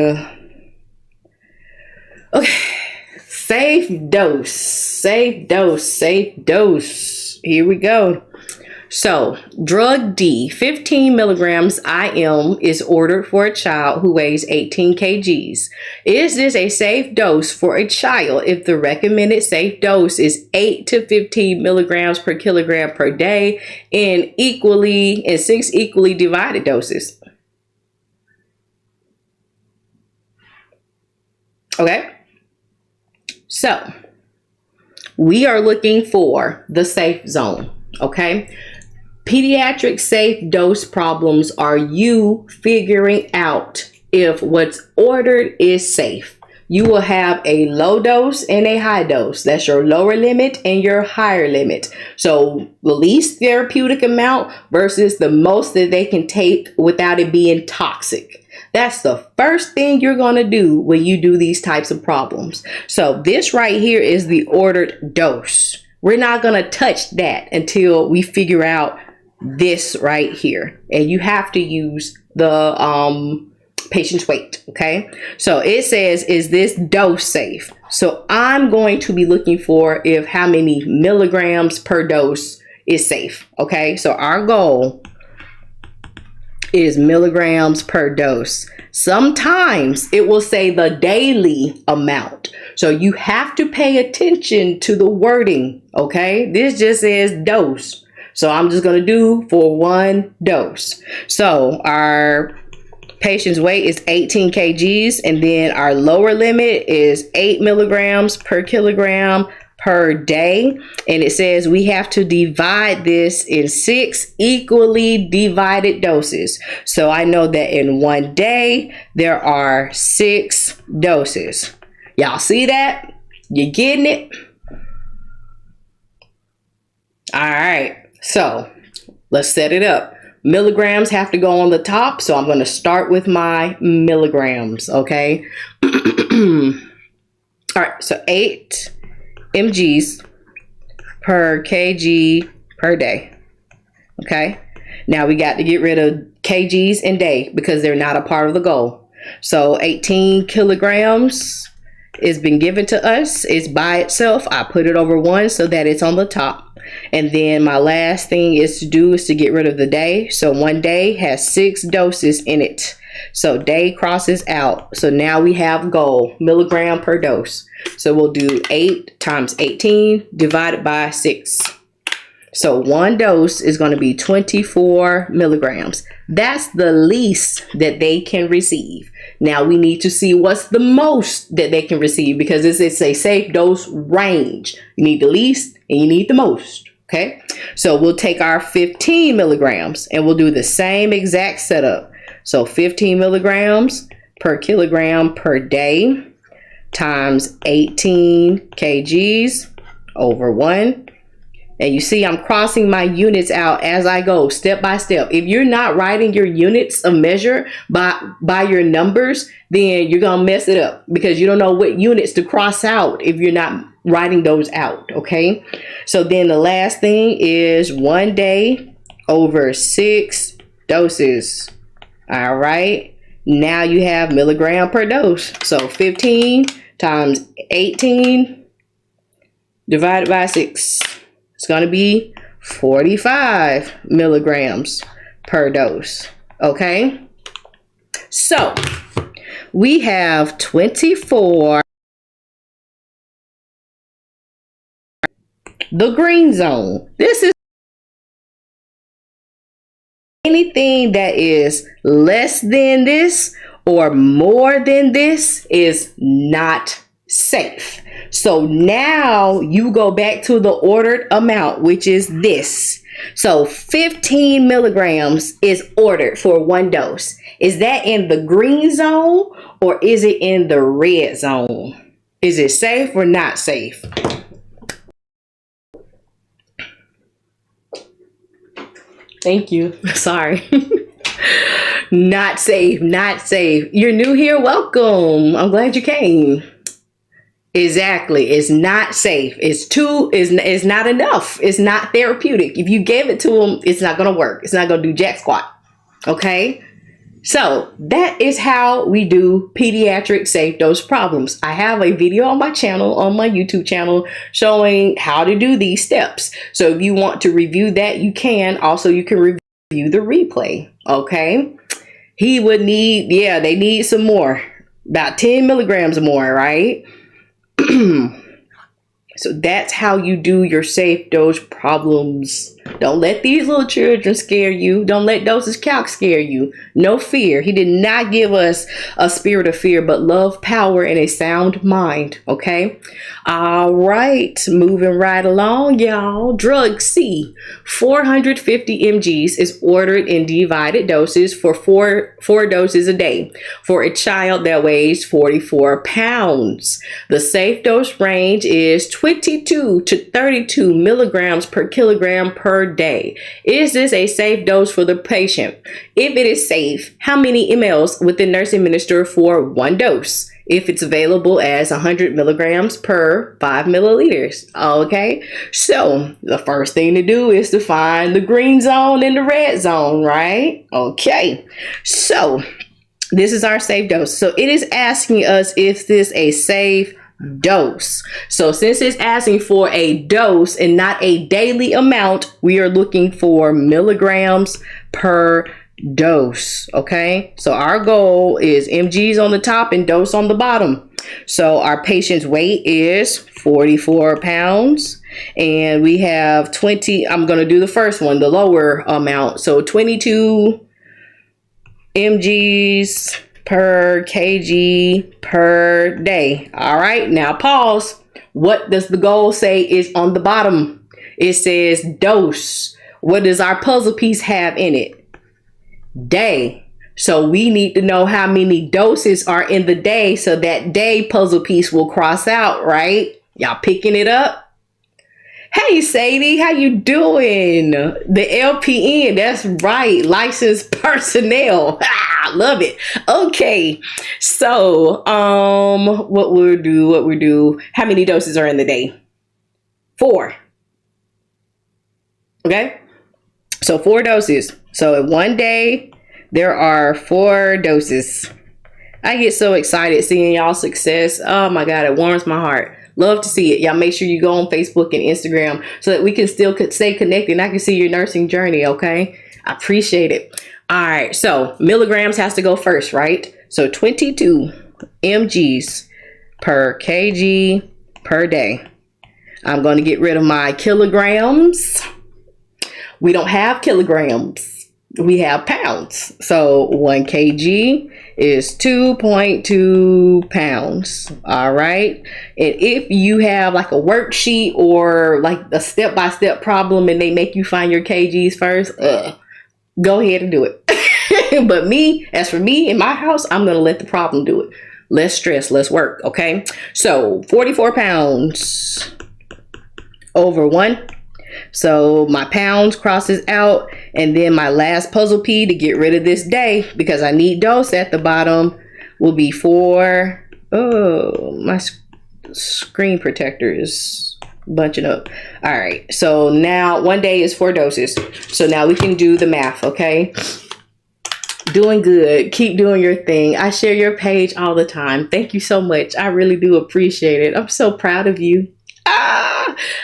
Okay. Safe dose, safe dose, safe dose. Here we go. So drug D, 15 milligrams IM is ordered for a child who weighs 18 kgs. Is this a safe dose for a child if the recommended safe dose is 8 to 15 milligrams per kilogram per day in 6 equally divided doses? Okay. So we are looking for the safe zone, okay? Pediatric safe dose problems are you figuring out if what's ordered is safe. You will have a low dose and a high dose. That's your lower limit and your higher limit. So the least therapeutic amount versus the most that they can take without it being toxic. That's the first thing you're going to do when you do these types of problems. So this right here is the ordered dose. We're not going to touch that until we figure out this right here. And you have to use the patient's weight. Okay. So it says, is this dose safe? So I'm going to be looking for if how many milligrams per dose is safe. Okay. So our goal is milligrams per dose. Sometimes it will say the daily amount. So you have to pay attention to the wording. Okay. This just says dose. So I'm just going to do for one dose. So our patient's weight is 18 kgs. And then our lower limit is 8 milligrams per kilogram per day. And it says we have to divide this in 6 equally divided doses. So I know that in one day there are 6 doses. Y'all see that? You getting it? All right. So let's set it up. Milligrams have to go on the top. So I'm going to start with my milligrams. Okay. All right. So 8 mgs per kg per day. Okay. Now we got to get rid of kgs and day because they're not a part of the goal. So 18 kilograms has been given to us. It's by itself. I put it over 1 so that it's on the top. And then my last thing is to get rid of the day. So one day has 6 doses in it. So day crosses out. So now we have goal, milligram per dose. So we'll do 8 times 18 divided by 6. So one dose is going to be 24 milligrams. That's the least that they can receive. Now we need to see what's the most that they can receive because it's a safe dose range. You need the least and you need the most. Okay. So we'll take our 15 milligrams and we'll do the same exact setup. So 15 milligrams per kilogram per day times 18 kgs over 1. And you see I'm crossing my units out as I go, step by step. If you're not writing your units of measure by your numbers, then you're going to mess it up because you don't know what units to cross out if you're not writing those out, okay? So then the last thing is 1 day over 6 doses. All right. Now you have milligram per dose. So 15 times 18 divided by 6. It's going to be 45 milligrams per dose. Okay. So we have 24. The green zone. This is anything that is less than this or more than this is not safe. So now you go back to the ordered amount, which is this. So 15 milligrams is ordered for 1 dose. Is that in the green zone or is it in the red zone? Is it safe or not safe? Thank you. Sorry. Not safe, not safe. You're new here. Welcome. I'm glad you came. Exactly. It's not safe. It's not enough. It's not therapeutic. If you gave it to them, it's not going to work. It's not going to do jack squat. Okay. So that is how we do pediatric safe dose problems. I have a video on my channel, on my YouTube channel, showing how to do these steps. So if you want to review that, you can. Also, you can review the replay. Okay. He would need, they need some more, about 10 milligrams more, right? So that's how you do your safe dose problems. Don't let these little children scare you. Don't let dosage calc scare you. No fear. He did not give us a spirit of fear, but love, power, and a sound mind. Okay. All right. Moving right along, y'all. Drug C. 450 mgs is ordered in divided doses for four doses a day for a child that weighs 44 pounds. The safe dose range is 22 to 32 milligrams per kilogram per day. Is this a safe dose for the patient? If it is safe, how many mLs would the nurse administer for 1 dose? If it's available as 100 milligrams per 5 milliliters. Okay, so the first thing to do is to find the green zone and the red zone, right? Okay, so this is our safe dose. So it is asking us if this is a safe dose. So since it's asking for a dose and not a daily amount, we are looking for milligrams per dose. Okay, so our goal is mgs on the top and dose on the bottom. So our patient's weight is 44 pounds and we have 20. I'm going to do the first one, the lower amount. So 22 mgs per kg per day. All right, now pause. What does the goal say is on the bottom? It says dose. What does our puzzle piece have in it? Day. So we need to know how many doses are in the day so that day puzzle piece will cross out, right? Y'all picking it up? Hey Sadie, how you doing? The LPN, that's right, licensed personnel. I love it. Okay, so what we do? How many doses are in the day? 4. Okay, so 4 doses. So in 1 day, there are 4 doses. I get so excited seeing y'all success. Oh my God, it warms my heart. Love to see it. Y'all make sure you go on Facebook and Instagram so that we can still stay connected and I can see your nursing journey, okay? I appreciate it. All right, so milligrams has to go first, right? So 22 mgs per kg per day. I'm going to get rid of my kilograms. We don't have kilograms. We have pounds. So 1 kg is 2.2 pounds. All right. And if you have like a worksheet or like a step-by-step problem and they make you find your kgs first, go ahead and do it. But as for me in my house, I'm going to let the problem do it. Less stress, less work. Okay. So 44 pounds over 1. So my pounds crosses out, and then my last puzzle P to get rid of this day, because I need dose at the bottom, will be 4. Oh, my screen protector is bunching up. All right. So now 1 day is 4 doses. So now we can do the math. Okay. Doing good. Keep doing your thing. I share your page all the time. Thank you so much. I really do appreciate it. I'm so proud of you.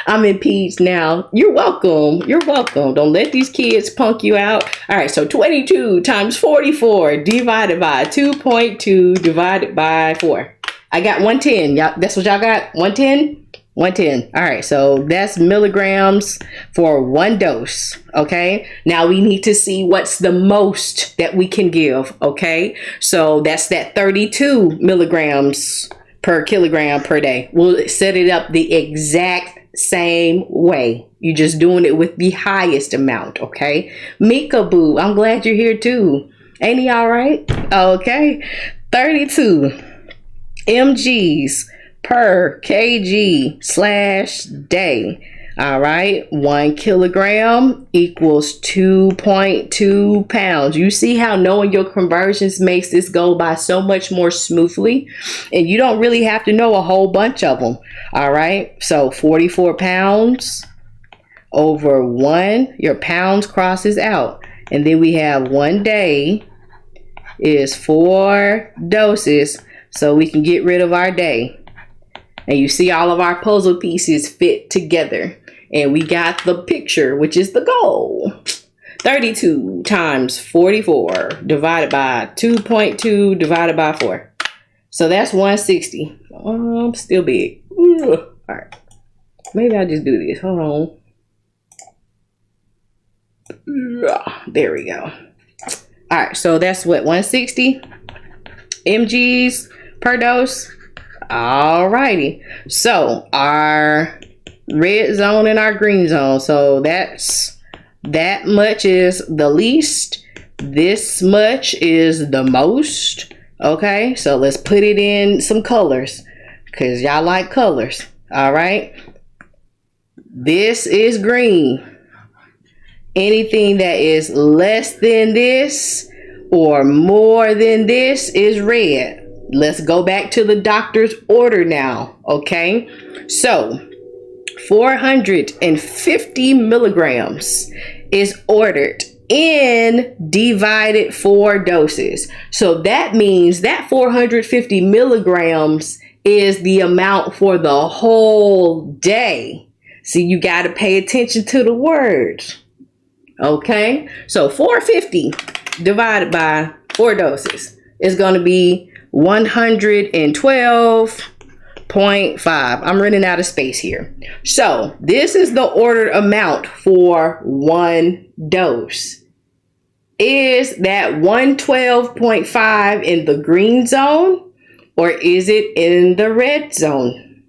I'm in Peds now. You're welcome. You're welcome. Don't let these kids punk you out. All right, so 22 times 44 divided by 2.2 divided by 4. I got 110. Y'all, that's what y'all got? 110? 110. All right, so that's milligrams for 1 dose. Okay, now we need to see what's the most that we can give. Okay, so that's that 32 milligrams per kilogram per day. We'll set it up the exact same way. You're just doing it with the highest amount. Okay, Mika Boo, I'm glad you're here too. Ain't he all right? Okay, 32 mgs per kg/day. All right, 1 kilogram equals 2.2 pounds. You see how knowing your conversions makes this go by so much more smoothly, and you don't really have to know a whole bunch of them. All right, so 44 pounds over 1, your pounds crosses out, and then we have 1 day is 4 doses, so we can get rid of our day. And you see all of our puzzle pieces fit together. And we got the picture, which is the goal. 32 times 44 divided by 2.2 divided by 4. So that's 160. Still big. Ugh. All right. Maybe I'll just do this. Hold on. There we go. All right. So that's what, 160 mgs per dose. All righty. So our red zone and our green zone. So that's that much is the least. This much is the most. Okay. So let's put it in some colors, because y'all like colors. All right. This is green. Anything that is less than this or more than this is red. Let's go back to the doctor's order now. Okay. So 450 milligrams is ordered in divided 4 doses. So that means that 450 milligrams is the amount for the whole day. See, you got to pay attention to the words. Okay. So 450 divided by 4 doses is going to be 112.5. I'm running out of space here. So this is the ordered amount for 1 dose. Is that 112.5 in the green zone, or is it in the red zone?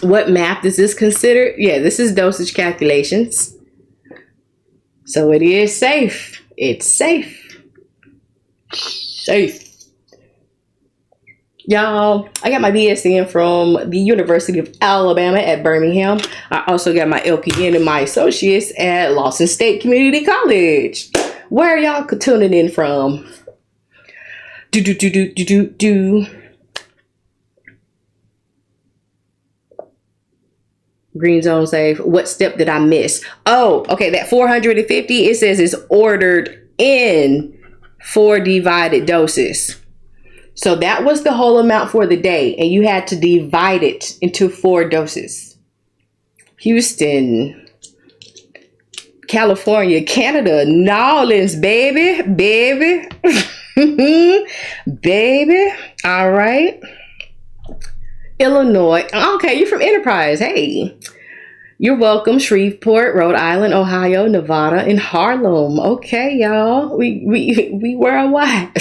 What math is this considered? Yeah, this is dosage calculations. So it is safe. It's safe. Safe. Y'all, I got my BSN from the University of Alabama at Birmingham. I also got my LPN and my associates at Lawson State Community College. Where are y'all tuning in from? Green zone safe. What step did I miss? Oh, okay. That 450, it says it's ordered in 4 divided doses. So that was the whole amount for the day, and you had to divide it into 4 doses. Houston, California, Canada, New Orleans, baby, baby, baby. All right. Illinois. Okay, you're from Enterprise. Hey, you're welcome. Shreveport, Rhode Island, Ohio, Nevada, and Harlem. Okay, y'all. We worldwide.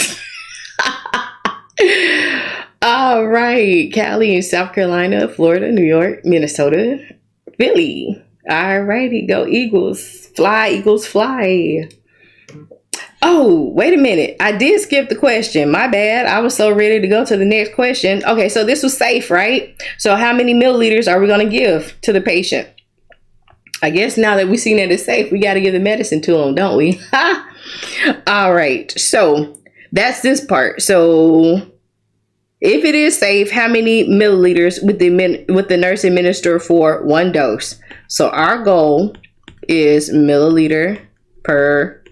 All right. Cali in South Carolina, Florida, New York, Minnesota, Philly. All righty. Go Eagles. Fly, Eagles, fly. Oh, wait a minute. I did skip the question. My bad. I was so ready to go to the next question. Okay, so this was safe, right? So how many milliliters are we going to give to the patient? I guess now that we've seen that it's safe, we got to give the medicine to them, don't we? All right. So that's this part. So if it is safe, how many milliliters would the nurse administer for one dose? So our goal is milliliter per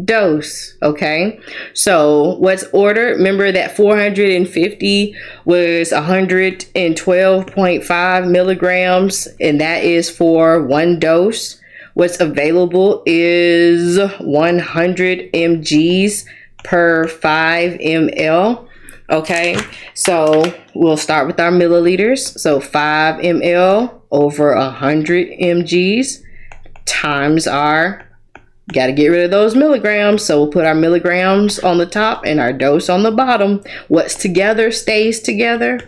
dose. Okay, so what's ordered? Remember that 450 was 112.5 milligrams, and that is for one dose. What's available is 100 mgs per 5 ml. Okay, so we'll start with our milliliters. So 5 ml over 100 mgs times our, got to get rid of those milligrams. So we'll put our milligrams on the top and our dose on the bottom. What's together stays together.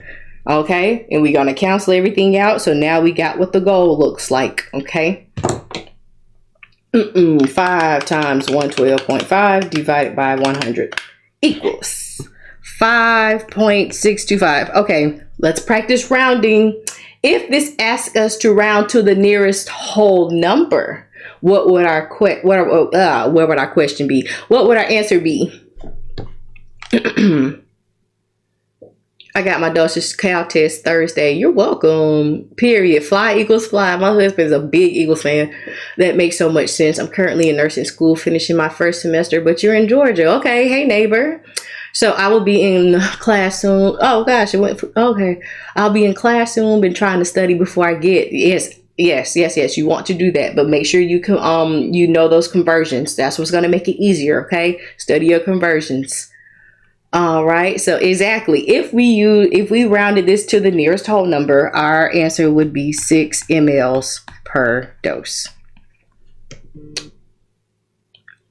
Okay, and we're going to cancel everything out. So now we got what the goal looks like. Okay. 5 times 112.5 divided by 100 equals 5.625. Okay, let's practice rounding. If this asks us to round to the nearest whole number, what would our question be? What would our answer be? I got my dosage cow test Thursday. You're welcome. Period. Fly Eagles fly. My husband's a big Eagles fan. That makes so much sense. I'm currently in nursing school, finishing my first semester, but you're in Georgia. Okay. Hey, neighbor. So I will be in class soon. Oh gosh, okay. I'll be in class soon. Been trying to study before I get. Yes. You want to do that, but make sure you can you know those conversions. That's what's going to make it easier. Okay, study your conversions. All right. So exactly, if we rounded this to the nearest whole number, our answer would be 6 mLs per dose.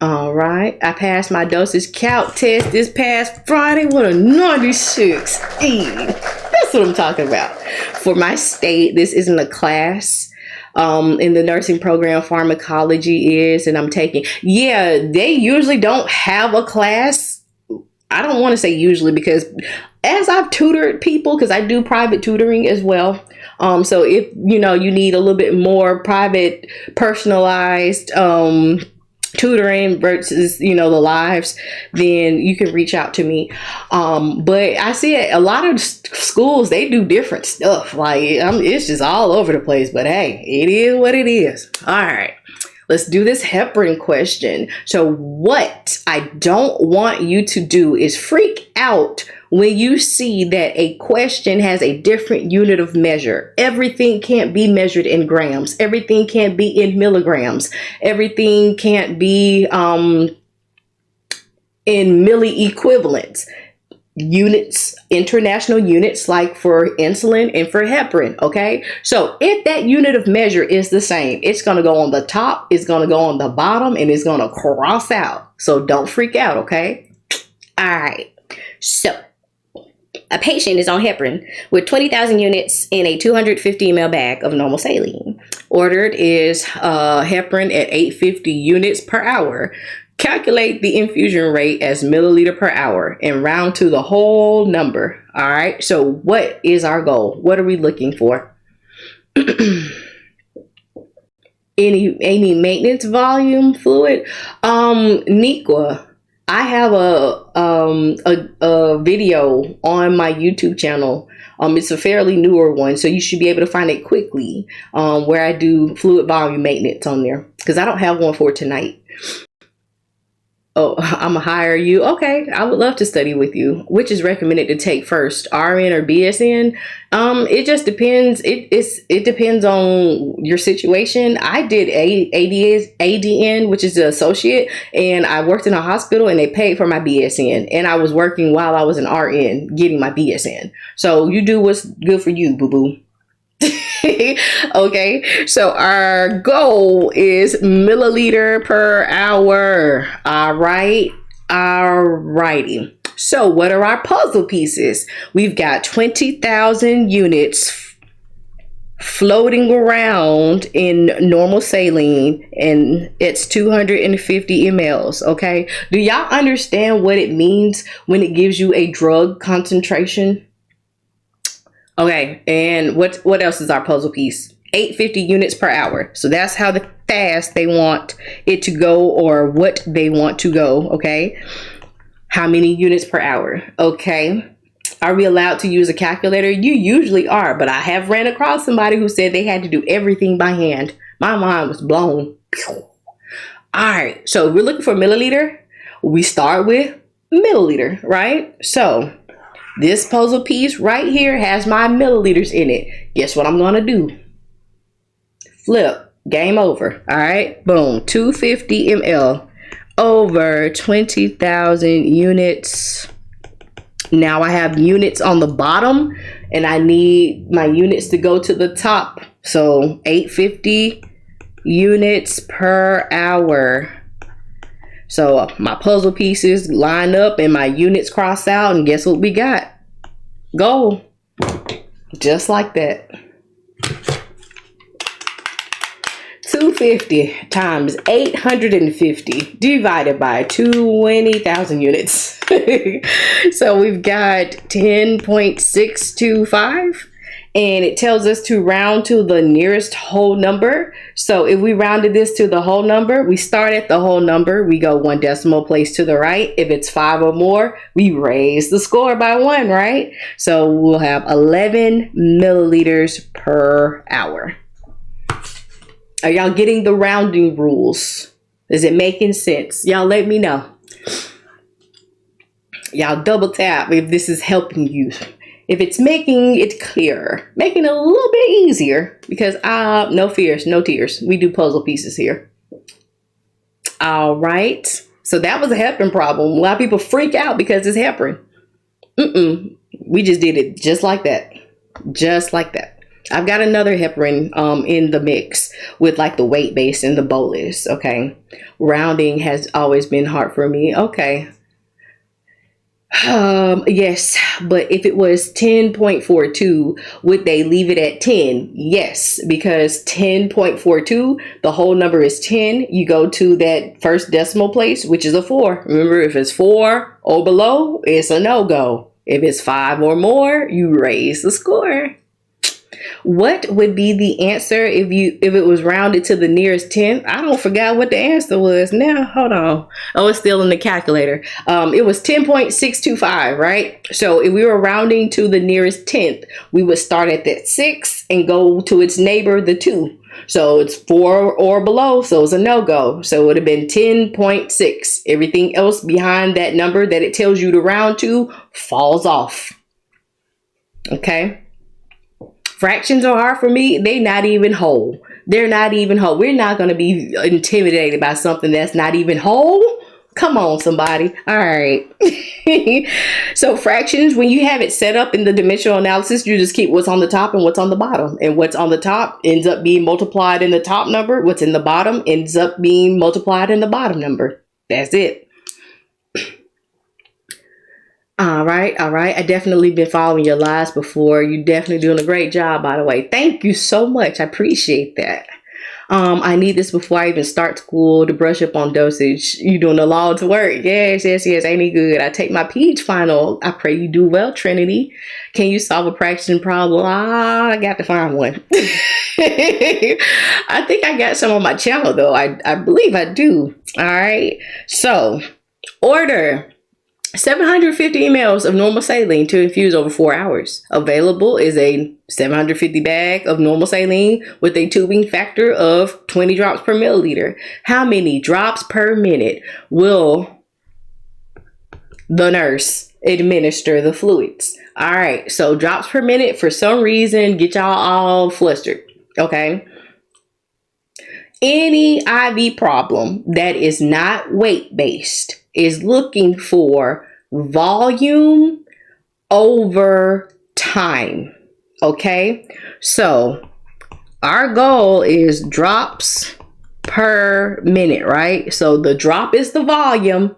All right, I passed my dosage count test this past Friday with a 96. That's what I'm talking about. For my state, this isn't a class. In the nursing program, pharmacology is, and I'm taking, they usually don't have a class. I don't want to say usually, because as I've tutored people, because I do private tutoring as well. So if, you need a little bit more private, personalized, tutoring versus the lives, then you can reach out to me. But I see a lot of schools, they do different stuff. Like it's just all over the place, but hey, it is what it is. All right, let's do this heparin question. So what I don't want you to do is freak out when you see that a question has a different unit of measure. Everything can't be measured in grams. Everything can't be in milligrams. Everything can't be in milliequivalents. Units, international units, like for insulin and for heparin. Okay, so if that unit of measure is the same, it's going to go on the top, it's going to go on the bottom, and it's going to cross out. So don't freak out. Okay. All right. So a patient is on heparin with 20,000 units in a 250 ml bag of normal saline. Ordered is heparin at 850 units per hour. Calculate the infusion rate as milliliter per hour and round to the whole number. All right. So what is our goal? What are we looking for? Any maintenance volume fluid? Niqua, I have a video on my YouTube channel. It's a fairly newer one, so you should be able to find it quickly, where I do fluid volume maintenance on there, because I don't have one for tonight. Oh, I'm gonna hire you. Okay, I would love to study with you. Which is recommended to take first, RN or BSN? It just depends. It depends on your situation. I did ADN, which is the associate, and I worked in a hospital, and they paid for my BSN, and I was working while I was an RN getting my BSN. So you do what's good for you, boo boo. Okay, so our goal is milliliter per hour. All right, alrighty. So what are our puzzle pieces? We've got 20,000 units floating around in normal saline, and it's 250 mLs. Okay, do y'all understand what it means when it gives you a drug concentration? Okay, and what else is our puzzle piece? 850 units per hour. So that's how fast they want it to go, or what they want to go. Okay, how many units per hour? Okay, are we allowed to use a calculator? You usually are, but I have ran across somebody who said they had to do everything by hand. My mind was blown. All right, so we're looking for milliliter. We start with milliliter, right? So this puzzle piece right here has my milliliters in it. Guess what I'm gonna do? Flip, game over. All right, boom, 250 ml over 20,000 units. Now I have units on the bottom, and I need my units to go to the top. So 850 units per hour. So my puzzle pieces line up and my units cross out, and guess what we got? Go. Just like that. 250 times 850 divided by 20,000 units. So we've got 10.625, and it tells us to round to the nearest whole number. So if we rounded this to the whole number, we start at the whole number, we go 1 decimal place to the right. If it's 5 or more, we raise the score by 1, right? So we'll have 11 milliliters per hour. Are y'all getting the rounding rules? Is it making sense? Y'all let me know. Y'all double tap if this is helping you. If it's making it clearer, making it a little bit easier, because no fears, no tears. We do puzzle pieces here. All right. So that was a heparin problem. A lot of people freak out because it's heparin. We just did it just like that. Just like that. I've got another heparin in the mix with like the weight base and the bolus. Okay. Rounding has always been hard for me. Okay. Yes, but if it was 10.42, would they leave it at 10? Yes, because 10.42, the whole number is 10. You go to that first decimal place, which is a 4. Remember, if it's 4 or below, it's a no-go. If it's 5 or more, you raise the score. What would be the answer if it was rounded to the nearest 10th? I don't forget what the answer was now. Hold on. Oh, it's still in the calculator. It was 10.625, right? So if we were rounding to the nearest 10th, we would start at that 6 and go to its neighbor, the 2. So it's 4 or below, so it's a no-go. So it would have been 10.6. Everything else behind that number that it tells you to round to falls off. Okay? Fractions are hard for me. They're not even whole. They're not even whole. We're not going to be intimidated by something that's not even whole. Come on, somebody. All right. So fractions, when you have it set up in the dimensional analysis, you just keep what's on the top and what's on the bottom. And what's on the top ends up being multiplied in the top number. What's in the bottom ends up being multiplied in the bottom number. That's it. All right. I definitely been following your lives before. You're definitely doing a great job, by the way. Thank you so much. I appreciate that. I need this before I even start school to brush up on dosage. You doing a lot of work. Yes. Ain't it good? I take my PEACH final. I pray you do well, Trinity. Can you solve a fraction problem? I got to find one. I think I got some on my channel, though. I believe I do. All right. So, order 750 mLs of normal saline to infuse over 4 hours. Available is a 750 bag of normal saline with a tubing factor of 20 drops per milliliter. How many drops per minute will the nurse administer the fluids? All right, so drops per minute, for some reason, get y'all all flustered. Okay. Any IV problem that is not weight-based is looking for volume over time. Okay, so our goal is drops per minute, right? So the drop is the volume,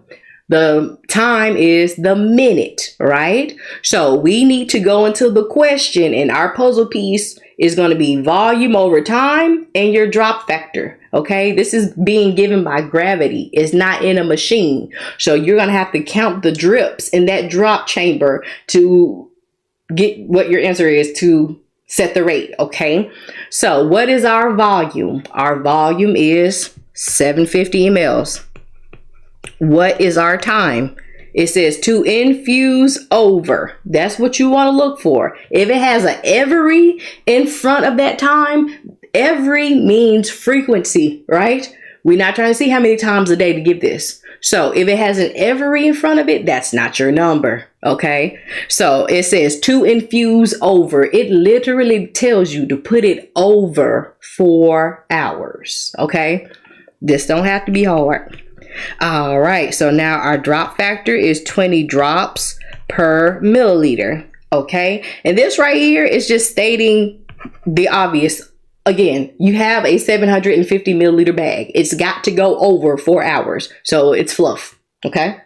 The time is the minute, right? So we need to go into the question, and our puzzle piece is going to be volume over time and your drop factor. Okay, this is being given by gravity. It's not in a machine. So you're going to have to count the drips in that drop chamber to get what your answer is to set the rate. Okay, so what is our volume? Our volume is 750 mLs. What is our time? It says to infuse over. That's what you want to look for. If it has an every in front of that time, every means frequency, right? We're not trying to see how many times a day to give this. So if it has an every in front of it, that's not your number. Okay. So it says to infuse over. It literally tells you to put it over 4 hours. Okay. This don't have to be hard. All right. So now our drop factor is 20 drops per milliliter. Okay. And this right here is just stating the obvious. Again, you have a 750 milliliter bag. It's got to go over 4 hours. So it's fluff. Okay.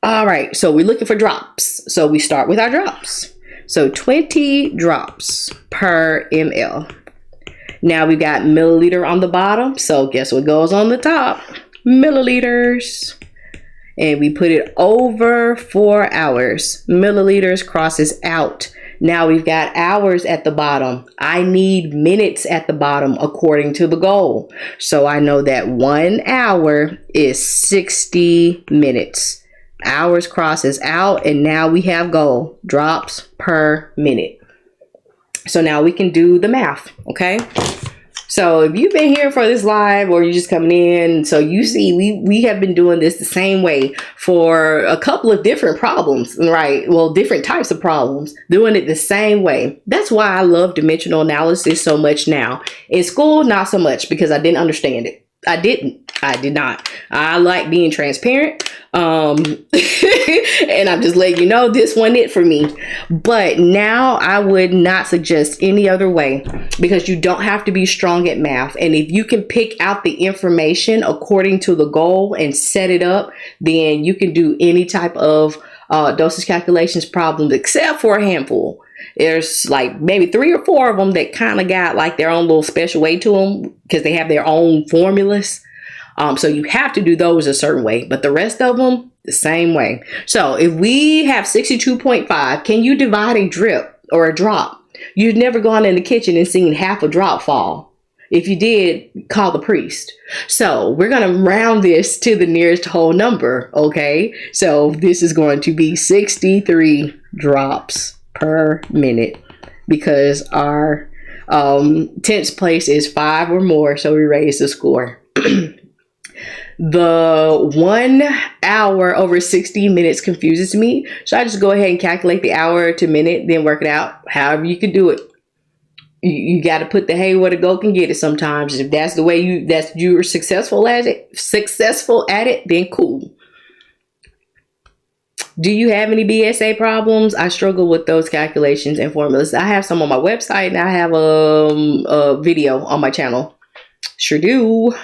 All right. So we're looking for drops. So we start with our drops. So 20 drops per ml. Now we got milliliter on the bottom. So guess what goes on the top? Milliliters. And we put it over 4 hours. Milliliters crosses out. Now we've got hours at the bottom. I need minutes at the bottom according to the goal. So I know that 1 hour is 60 minutes. Hours crosses out, and now we have goal. Drops per minute. So now we can do the math, okay? So if you've been here for this live or you're just coming in, so you see we have been doing this the same way for a couple of different problems, right? Well, different types of problems, doing it the same way. That's why I love dimensional analysis so much now. In school, not so much because I didn't understand it. I did not. I like being transparent. And I'm just letting you know this wasn't it for me. But now I would not suggest any other way because you don't have to be strong at math. And if you can pick out the information according to the goal and set it up, then you can do any type of dosage calculations problems except for a handful. There's like maybe 3 or 4 of them that kind of got like their own little special way to them because they have their own formulas. So you have to do those a certain way, but the rest of them the same way. So if we have 62.5, can you divide a drip or a drop? You've never gone in the kitchen and seen half a drop fall. If you did, call the priest. So we're going to round this to the nearest whole number. Okay. So this is going to be 63 drops per minute because our tenths place is 5 or more. So we raise the score. The 1 hour over 60 minutes confuses me. So I just go ahead and calculate the hour to minute, then work it out. However you can do it. You got to put the hey where the goat can get it sometimes. If that's the way you're successful at it, then cool. Do you have any BSA problems? I struggle with those calculations and formulas. I have some on my website and I have a video on my channel. Sure do.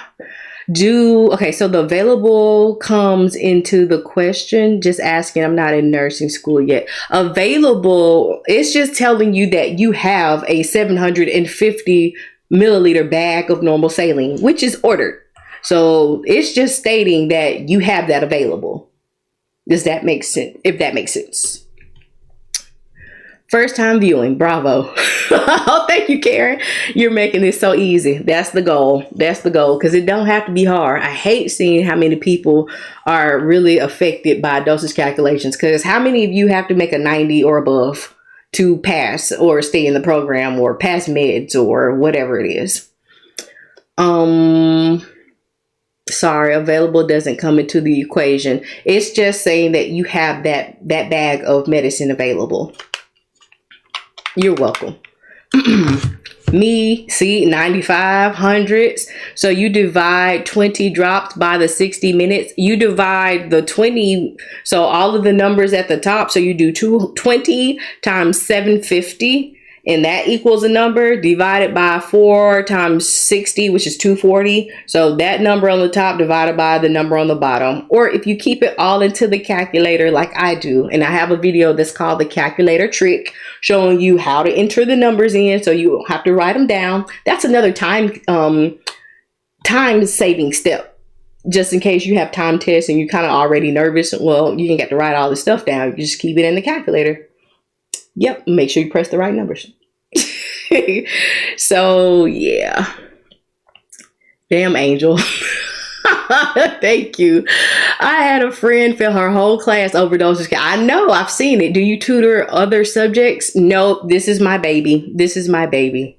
Okay, so the available comes into the question. Just asking, I'm not in nursing school yet. Available, it's just telling you that you have a 750 milliliter bag of normal saline, which is ordered. So it's just stating that you have that available. Does that make sense? If that makes sense. First time viewing, bravo. Oh, thank you, Karen. You're making this so easy. That's the goal. That's the goal because it don't have to be hard. I hate seeing how many people are really affected by dosage calculations because how many of you have to make a 90 or above to pass or stay in the program or pass meds or whatever it is? Sorry, available doesn't come into the equation. It's just saying that you have that bag of medicine available. You're welcome. Me, see, 95 hundreds. So you divide 20 drops by the 60 minutes. You divide the 20. So all of the numbers at the top. So you do 20 times 750. and that equals a number divided by 4 times 60, which is 240. So that number on the top divided by the number on the bottom. Or if you keep it all into the calculator like I do, and I have a video that's called the calculator trick, showing you how to enter the numbers in so you don't have to write them down. That's another time saving step. Just in case you have time tests and you're kind of already nervous, well, you can get to write all this stuff down. You just keep it in the calculator. Yep, make sure you press the right numbers. So, yeah. Damn, Angel. Thank you. I had a friend fill her whole class overdoses. I know, I've seen it. Do you tutor other subjects? Nope, this is my baby. This is my baby.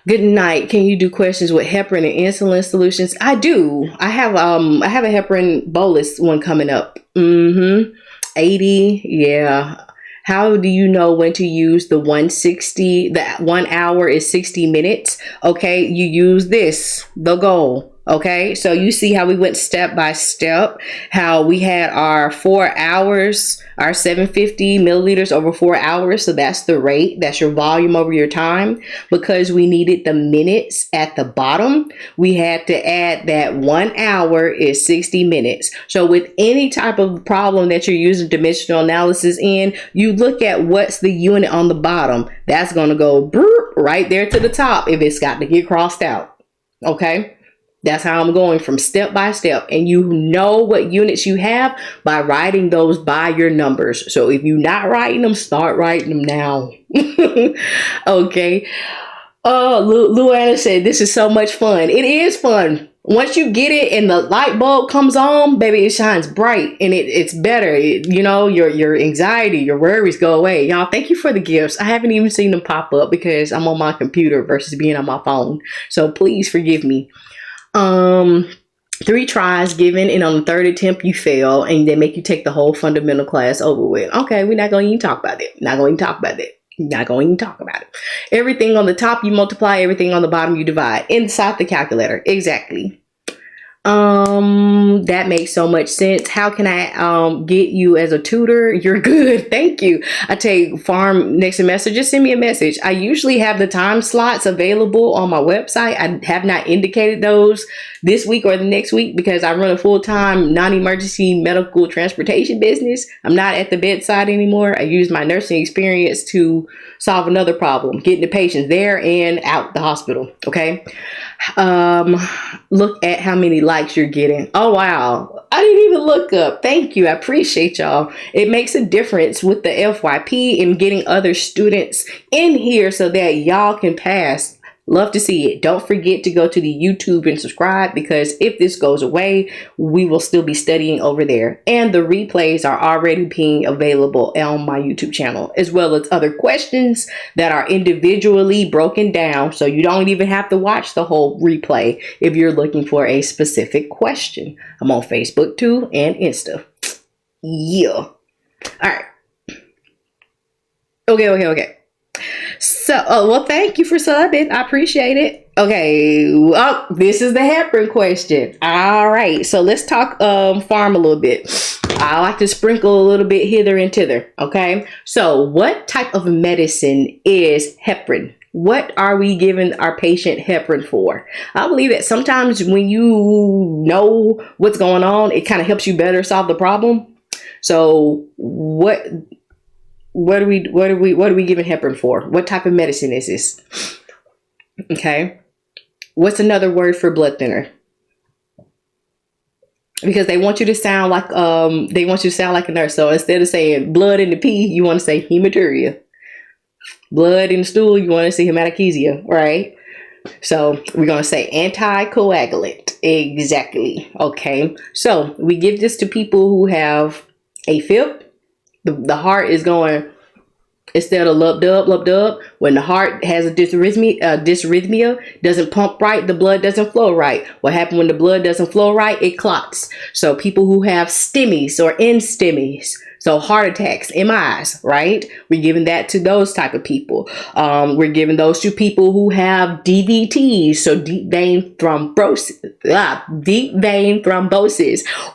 Good night. Can you do questions with heparin and insulin solutions? I do. I have a heparin bolus one coming up. 80. Yeah. How do you know when to use the 160? The 1 hour is 60 minutes. Okay. You use this, the goal. Okay, so you see how we went step by step, how we had our 4 hours, our 750 milliliters over 4 hours. So that's the rate, that's your volume over your time. Because we needed the minutes at the bottom, we had to add that 1 hour is 60 minutes. So with any type of problem that you're using dimensional analysis in, you look at what's the unit on the bottom. That's going to go right there to the top if it's got to get crossed out. Okay. That's how I'm going from step by step. And you know what units you have by writing those by your numbers. So if you're not writing them, start writing them now. Okay. Luana said, this is so much fun. It is fun. Once you get it and the light bulb comes on, baby, it shines bright and it's better. Your anxiety, your worries go away. Y'all, thank you for the gifts. I haven't even seen them pop up because I'm on my computer versus being on my phone. So please forgive me. 3 tries given, and on the 3rd attempt you fail, and they make you take the whole fundamental class over with. Okay, we're not going to even talk about it. Not going to talk about it. Everything on the top you multiply, everything on the bottom you divide inside the calculator. Exactly. That makes so much sense. How can I get you as a tutor? You're good. Thank you. I take farm next semester. Just send me a message. I usually have the time slots available on my website. I have not indicated those this week or the next week because I run a full-time non-emergency medical transportation business. I'm not at the bedside anymore. I use my nursing experience to solve another problem, getting the patients there and out the hospital. Okay. Look at how many likes you're getting. Oh, wow. I didn't even look up. Thank you. I appreciate y'all. It makes a difference with the FYP and getting other students in here so that y'all can pass. Love to see it. Don't forget to go to the YouTube and subscribe because if this goes away, we will still be studying over there. And the replays are already being available on my YouTube channel, as well as other questions that are individually broken down. So you don't even have to watch the whole replay if you're looking for a specific question. I'm on Facebook too and Insta. Yeah. All right. Okay. So, well, thank you for subbing. I appreciate it. Okay. Oh, this is the heparin question. All right. So let's talk farm a little bit. I like to sprinkle a little bit hither and thither. Okay. So what type of medicine is heparin? What are we giving our patient heparin for? I believe that sometimes when you know what's going on, it kind of helps you better solve the problem. So what are we giving heparin for? What type of medicine is this? Okay. What's another word for blood thinner? Because they want you to sound like a nurse. So instead of saying blood in the pee, you want to say hematuria. Blood in the stool, you want to say hematochezia, right? So we're going to say anticoagulant. Exactly. Okay. So we give this to people who have AFib. The heart is going, instead of lub dub, when the heart has a dysrhythmia, doesn't pump right, the blood doesn't flow right. What happens when the blood doesn't flow right? It clots. So people who have STEMIs or NSTEMIs, So heart attacks, MIs, right? We're giving that to those type of people. We're giving those to people who have DVTs, so deep vein thrombosis,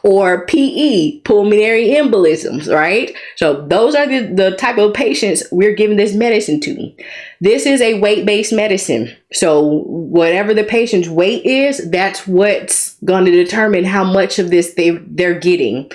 or PE, pulmonary embolisms, right? So those are the type of patients we're giving this medicine to. This is a weight-based medicine. So whatever the patient's weight is, that's what's going to determine how much of this they're getting.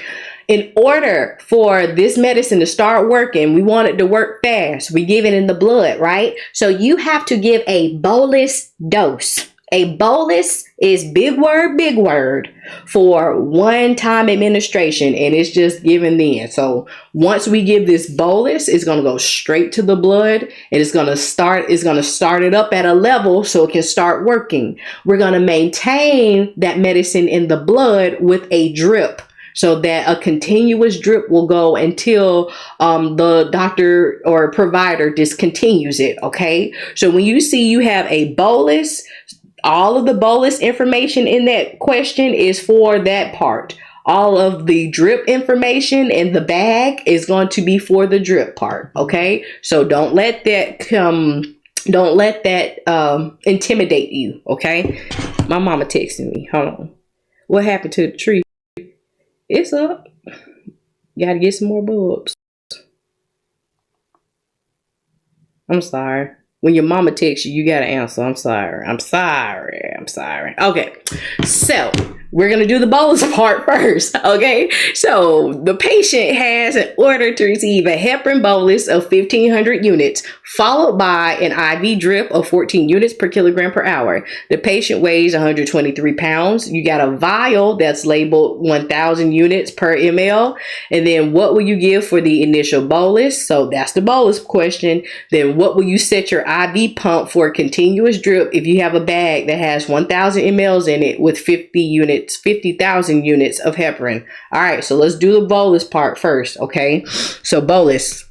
In order for this medicine to start working, we want it to work fast. We give it in the blood, right? So you have to give a bolus dose. A bolus is big word for one-time administration, and it's just given then. So once we give this bolus, it's going to go straight to the blood, and it's going to start it up at a level so it can start working. We're going to maintain that medicine in the blood with a drip, so that a continuous drip will go until the doctor or provider discontinues it, okay? So when you see you have a bolus, all of the bolus information in that question is for that part. All of the drip information in the bag is going to be for the drip part, okay? So don't let that intimidate you, okay? My mama texting me. Hold on. What happened to the tree? It's up. Gotta get some more bulbs. I'm sorry. When your mama texts you, you gotta answer. I'm sorry. Okay. So we're going to do the bolus part first, okay? So the patient has an order to receive a heparin bolus of 1,500 units, followed by an IV drip of 14 units per kilogram per hour. The patient weighs 123 pounds. You got a vial that's labeled 1,000 units per ml. And then what will you give for the initial bolus? So that's the bolus question. Then what will you set your IV pump for a continuous drip if you have a bag that has 1,000 mLs in it with 50,000 units of heparin? All right, so let's do the bolus part first, okay? So bolus.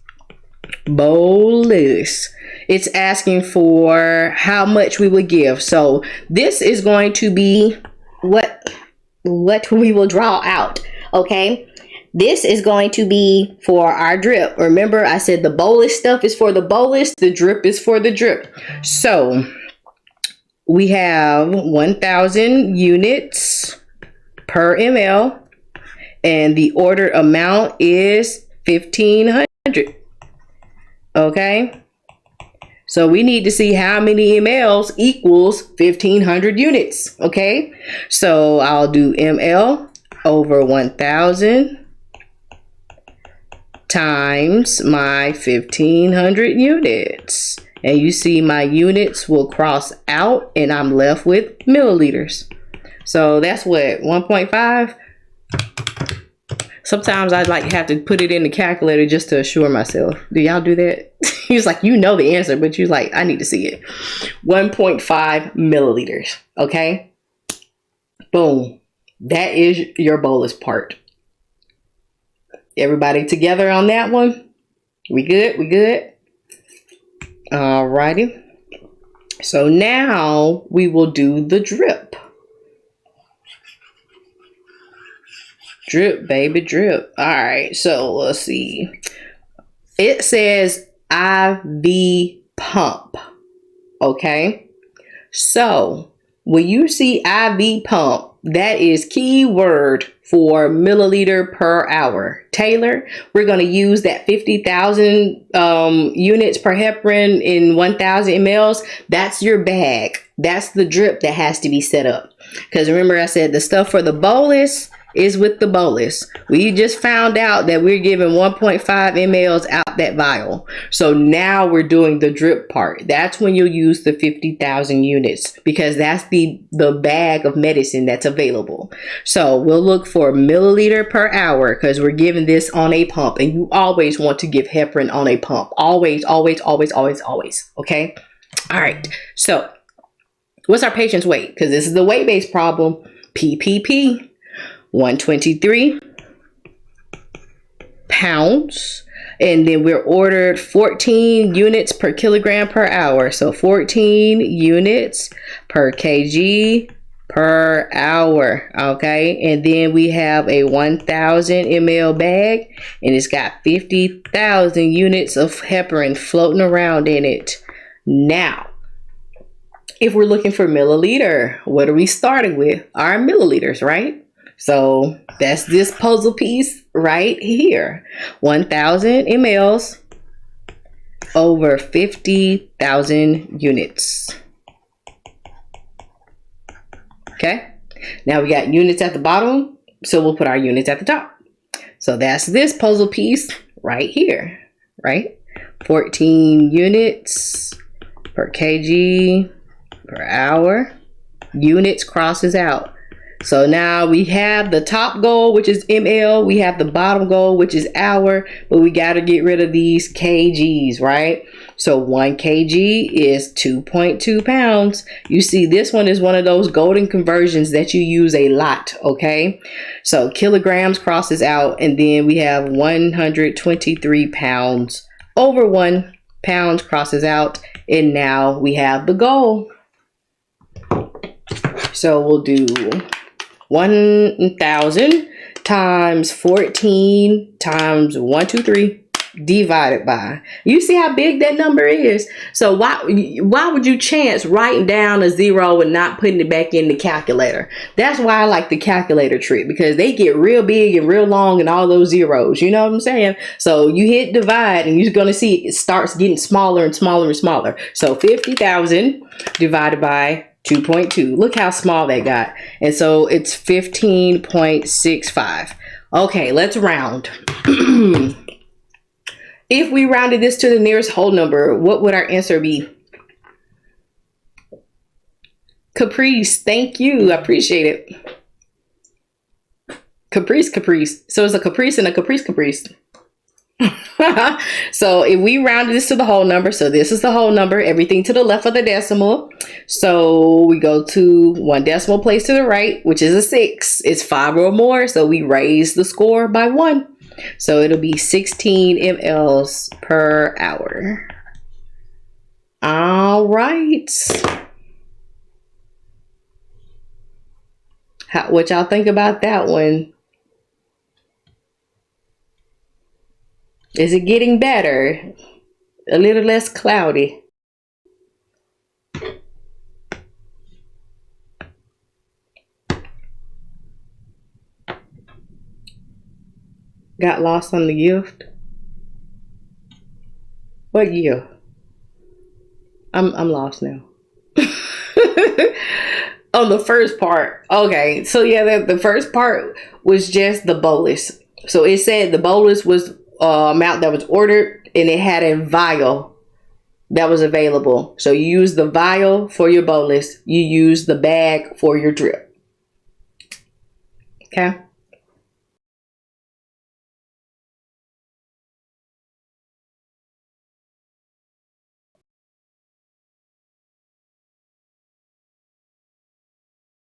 It's asking for how much we would give. So this is going to be what we will draw out, okay? This is going to be for our drip. Remember, I said the bolus stuff is for the bolus, the drip is for the drip. So we have 1,000 units per ml, and the order amount is 1,500. Okay, so we need to see how many mLs equals 1,500 units. Okay, so I'll do ml over 1,000 times my 1,500 units. And you see my units will cross out and I'm left with milliliters. So that's what, 1.5? Sometimes I have to put it in the calculator just to assure myself. Do y'all do that? He was like, you know the answer, but you're like, I need to see it. 1.5 milliliters. Okay. Boom. That is your bolus part. Everybody together on that one? We good? We good? Alrighty. So now we will do the drip. Drip, baby, drip. All right, so let's see. It says IV pump. Okay. So when you see IV pump, that is keyword for milliliter per hour. Taylor, we're going to use that 50,000 units per heparin in 1,000 mLs. That's your bag. That's the drip that has to be set up. Because remember I said the stuff for the bolus is with the bolus. We just found out that we're giving 1.5 mLs out that vial. So now we're doing the drip part. That's when you'll use the 50,000 units because that's the bag of medicine that's available. So we'll look for milliliter per hour because we're giving this on a pump, and you always want to give heparin on a pump. Always, always, always, always, always. Okay. All right. So what's our patient's weight? Because this is the weight-based problem. PPP. 123 pounds, and then we're ordered 14 units per kilogram per hour. So 14 units per kg per hour. Okay, and then we have a 1,000 ml bag, and it's got 50,000 units of heparin floating around in it. Now, if we're looking for milliliter, what are we starting with? Our milliliters, right? So that's this puzzle piece right here. 1,000 mLs over 50,000 units. Okay. Now we got units at the bottom, so we'll put our units at the top. So that's this puzzle piece right here, right? 14 units per kg per hour. Units crosses out. So now we have the top goal, which is ml. We have the bottom goal, which is hour, but we got to get rid of these kgs, right? So 1 kg is 2.2 pounds. You see, this one is one of those golden conversions that you use a lot, okay? So kilograms crosses out, and then we have 123 pounds over 1 pound crosses out, and now we have the goal. So we'll do 1,000 times 14 times 123 divided by. You see how big that number is? So why would you chance writing down a zero and not putting it back in the calculator? That's why I like the calculator trick, because they get real big and real long and all those zeros. You know what I'm saying? So you hit divide and you're going to see it starts getting smaller and smaller and smaller. So 50,000 divided by 2.2. Look how small that got. And so it's 15.65. Okay, let's round. If we rounded this to the nearest whole number, what would our answer be? Caprice, thank you. I appreciate it. Caprice. So it's a caprice and a caprice. So if we rounded this to the whole number, so this is the whole number, everything to the left of the decimal. So we go to 1 decimal place to the right, which is a 6. It's 5 or more, so we raise the score by 1. So it'll be 16 mLs per hour. All right. What y'all think about that one? Is it getting better? A little less cloudy? Got lost on the gift? What year? I'm lost now. On the first part. Okay, so yeah, the first part was just the bolus. So it said the bolus was amount that was ordered, and it had a vial that was available. So you use the vial for your bolus. You use the bag for your drip. Okay.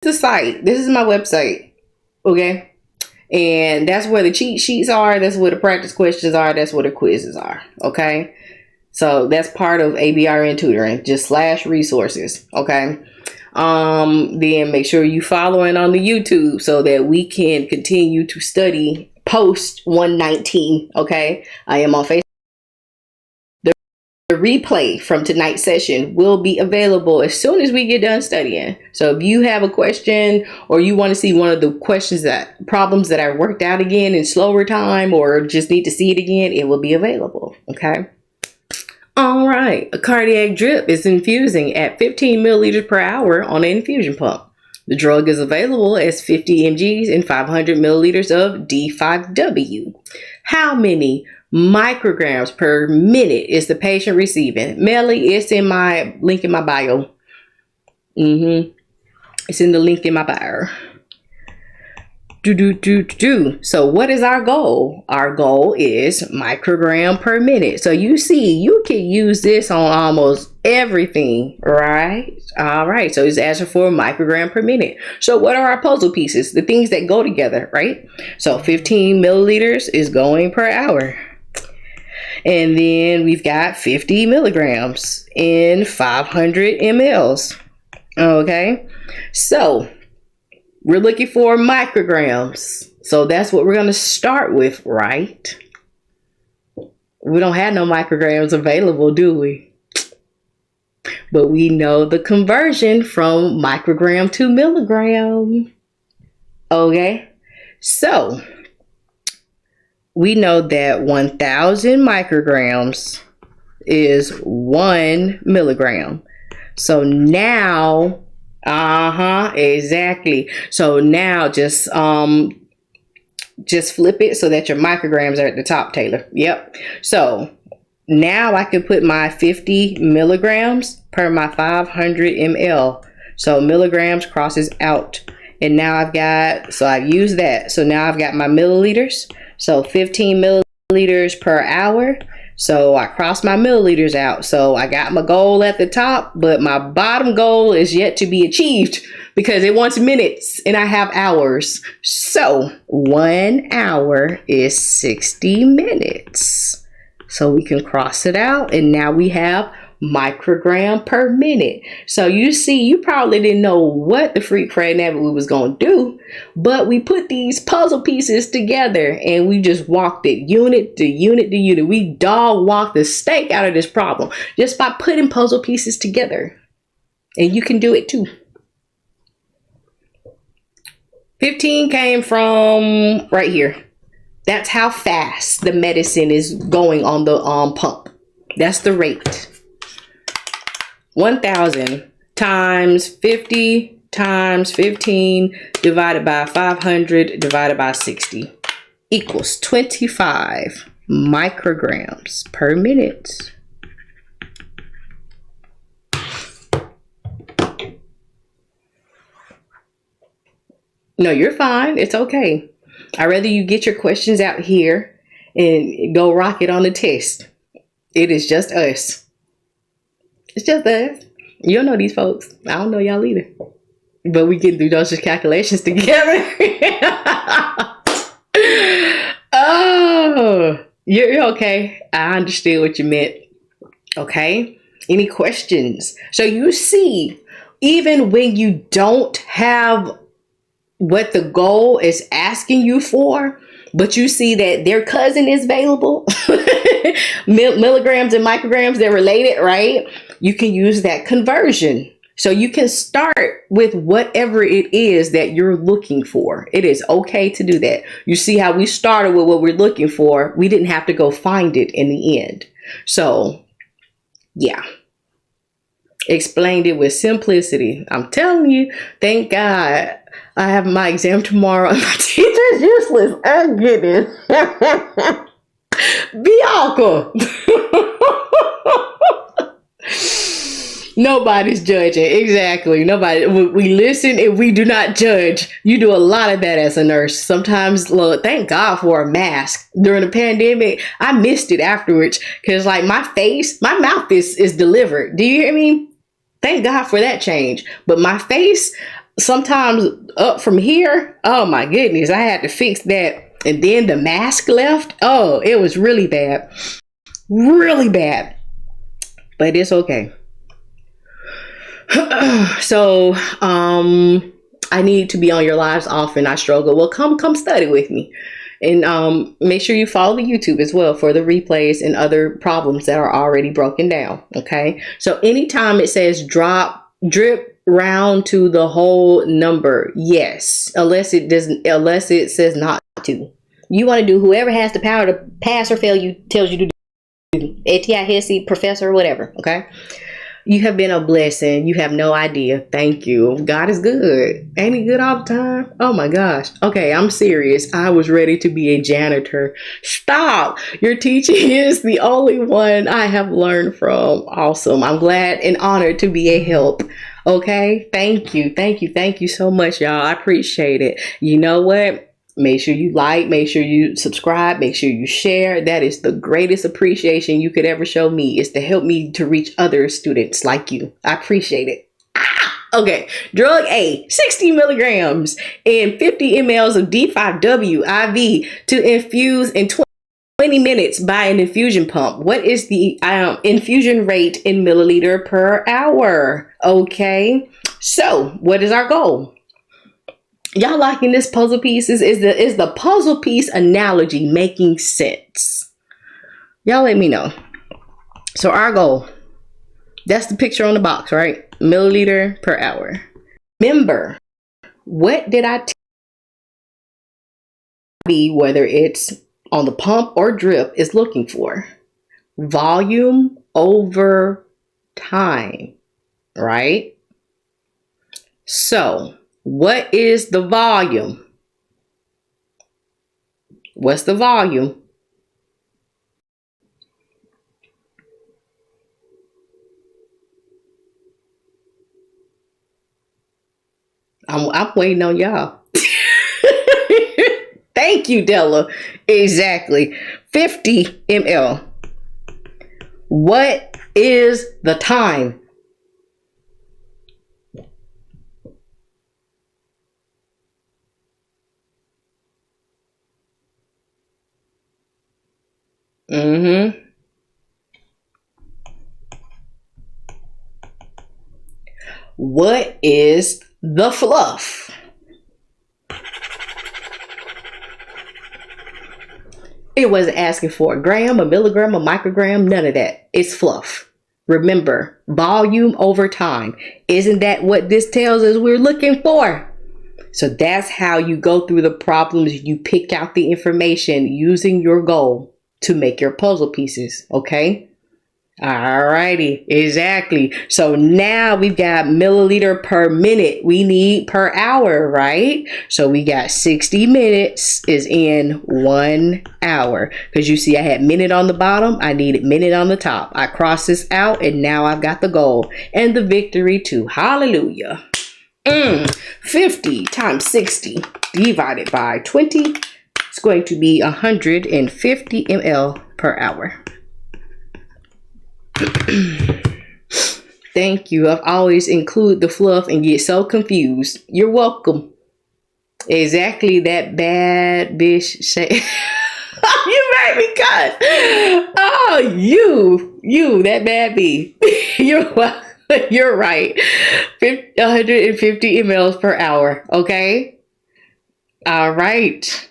The site. This is my website. Okay. And that's where the cheat sheets are. That's where the practice questions are. That's where the quizzes are. Okay. So that's part of ABRN tutoring. Just /resources. Okay. Then make sure you following on the YouTube so that we can continue to study post 119. Okay. I am on Facebook. The replay from tonight's session will be available as soon as we get done studying. So if you have a question, or you want to see one of the problems that I worked out again in slower time, or just need to see it again, it will be available. Okay. All right. A cardiac drip is infusing at 15 milliliters per hour on an infusion pump. The drug is available as 50 mgs and 500 milliliters of D5W. How many micrograms per minute is the patient receiving? Melly, it's in my link in my bio. It's in the link in my bio. So what is our goal? Our goal is microgram per minute. So you see, you can use this on almost everything, right? All right. So it's asking for a microgram per minute. So what are our puzzle pieces? The things that go together, right? So 15 milliliters is going per hour. And then we've got 50 milligrams in 500 mLs. Okay. So we're looking for micrograms. So that's what we're going to start with, right? We don't have no micrograms available, do we? But we know the conversion from microgram to milligram. Okay, so we know that 1,000 micrograms is 1 milligram. So now, exactly. So now just flip it so that your micrograms are at the top, Taylor. Yep. So now I can put my 50 milligrams per my 500 ml. So milligrams crosses out. And now I've used that. So now I've got my milliliters. So 15 milliliters per hour. So I crossed my milliliters out. So I got my goal at the top, but my bottom goal is yet to be achieved because it wants minutes and I have hours. So 1 hour is 60 minutes. So we can cross it out and now we have microgram per minute. So you see, you probably didn't know what the freak crab nabbit we was going to do, but we put these puzzle pieces together and we just walked it unit to unit to unit. We dog walked the steak out of this problem just by putting puzzle pieces together. And you can do it too. 15 came from right here. That's how fast the medicine is going on the pump. That's the rate. 1,000 times 50 times 15 divided by 500 divided by 60 equals 25 micrograms per minute. No, you're fine. It's okay. I'd rather you get your questions out here and go rock it on the test. It is just us. It's just us. You don't know these folks. I don't know y'all either. But we can do dosage calculations together. Oh, you're okay. I understood what you meant. Okay. Any questions? So you see, even when you don't have what the goal is asking you for, but you see that their cousin is available, milligrams and micrograms, they're related, right? You can use that conversion. So you can start with whatever it is that you're looking for. It is okay to do that. You see how we started with what we're looking for. We didn't have to go find it in the end. So yeah. Explained it with simplicity. I'm telling you, thank God I have my exam tomorrow and my teacher's useless. Oh goodness. Bianca. Nobody's judging. Exactly. Nobody. We listen and we do not judge. You do a lot of that as a nurse. Sometimes, look, thank God for a mask during the pandemic. I missed it afterwards because like my mouth is delivered. Do you hear me? Thank God for that change. But my face, sometimes up from here, oh my goodness, I had to fix that. And then the mask left. Oh, it was really bad. Really bad. But it's okay. So, I need to be on your lives often. I struggle. Well, come study with me. And make sure you follow the YouTube as well for the replays and other problems that are already broken down. Okay. So anytime it says drip round to the whole number. Yes. Unless it says not to. You want to do whoever has the power to pass or fail you tells you to do. ATI, HESI, professor, whatever. Okay. You have been a blessing. You have no idea. Thank you. God is good. Ain't he good all the time? Oh my gosh. Okay, I'm serious. I was ready to be a janitor. Stop. Your teaching is the only one I have learned from. Awesome. I'm glad and honored to be a help. Okay. Thank you. Thank you. Thank you so much, y'all. I appreciate it. You know what? Make sure you like, make sure you subscribe, make sure you share. That is the greatest appreciation you could ever show me, is to help me to reach other students like you. I appreciate it. Okay. Drug A, 60 milligrams and 50 mLs of D5W IV to infuse in 20 minutes by an infusion pump. What is the infusion rate in milliliter per hour? Okay. So what is our goal? Y'all liking this puzzle piece? Is the puzzle piece analogy making sense? Y'all let me know. So our goal, that's the picture on the box, right? Milliliter per hour. Remember, what did I be, whether it's on the pump or drip, is looking for? Volume over time, right? So what is the volume? What's the volume? I'm waiting on y'all. Thank you, Della. Exactly. 50 ml. What is the time? What is the fluff? It wasn't asking for a gram, a milligram, a microgram, none of that. It's fluff. Remember, volume over time. Isn't that what this tells us we're looking for? So that's how you go through the problems. You pick out the information using your goal to make your puzzle pieces, okay? Alrighty, exactly. So now we've got milliliter per minute. We need per hour, right? So we got 60 minutes is in 1 hour. Because you see I had minute on the bottom, I needed minute on the top. I crossed this out and now I've got the goal and the victory too. Hallelujah. 50 times 60 divided by 20 is going to be 150 ml per hour. Thank you. I've always include the fluff and get so confused. You're welcome. Exactly that bad bitch say. You made me cuss. Oh, you that bad bee. You're right. 150 mLs per hour. Okay. All right.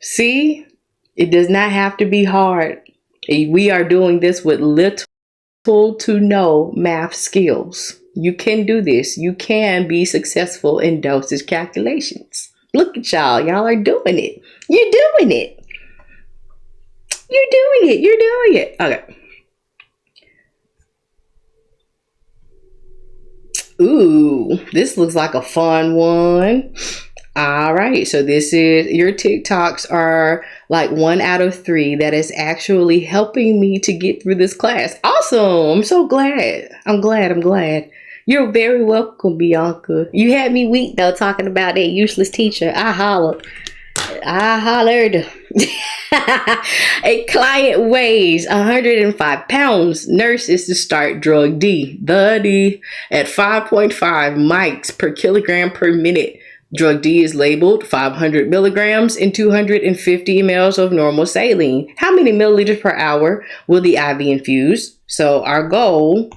See, it does not have to be hard. We are doing this with little to no math skills. You can do this. You can be successful in dosage calculations. Look at y'all. Y'all are doing it. You're doing it. You're doing it. You're doing it. Okay. Ooh, this looks like a fun one. All right, so this is, your TikToks are like 1 out of 3 that is actually helping me to get through this class. Awesome. I'm so glad. I'm glad. You're very welcome, Bianca. You had me weak though talking about that useless teacher. I hollered. A client weighs 105 pounds. Nurse is to start drug D. The D at 5.5 mics per kilogram per minute. Drug D is labeled 500 milligrams and 250 mLs of normal saline. How many milliliters per hour will the IV infuse? So our goal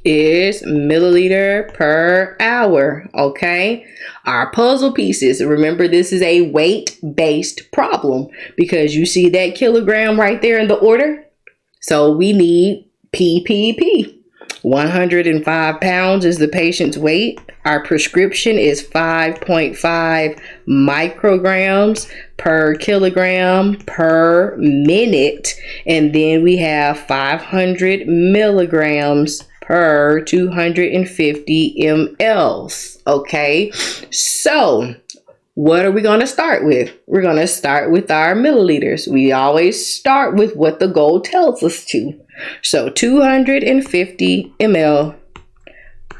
is milliliter per hour, okay? Our puzzle pieces, remember this is a weight-based problem because you see that kilogram right there in the order? So we need PPP. 105 pounds is the patient's weight. Our prescription is 5.5 micrograms per kilogram per minute. And then we have 500 milligrams per 250 mLs. Okay, so what are we going to start with? We're going to start with our milliliters. We always start with what the goal tells us to. So 250 ml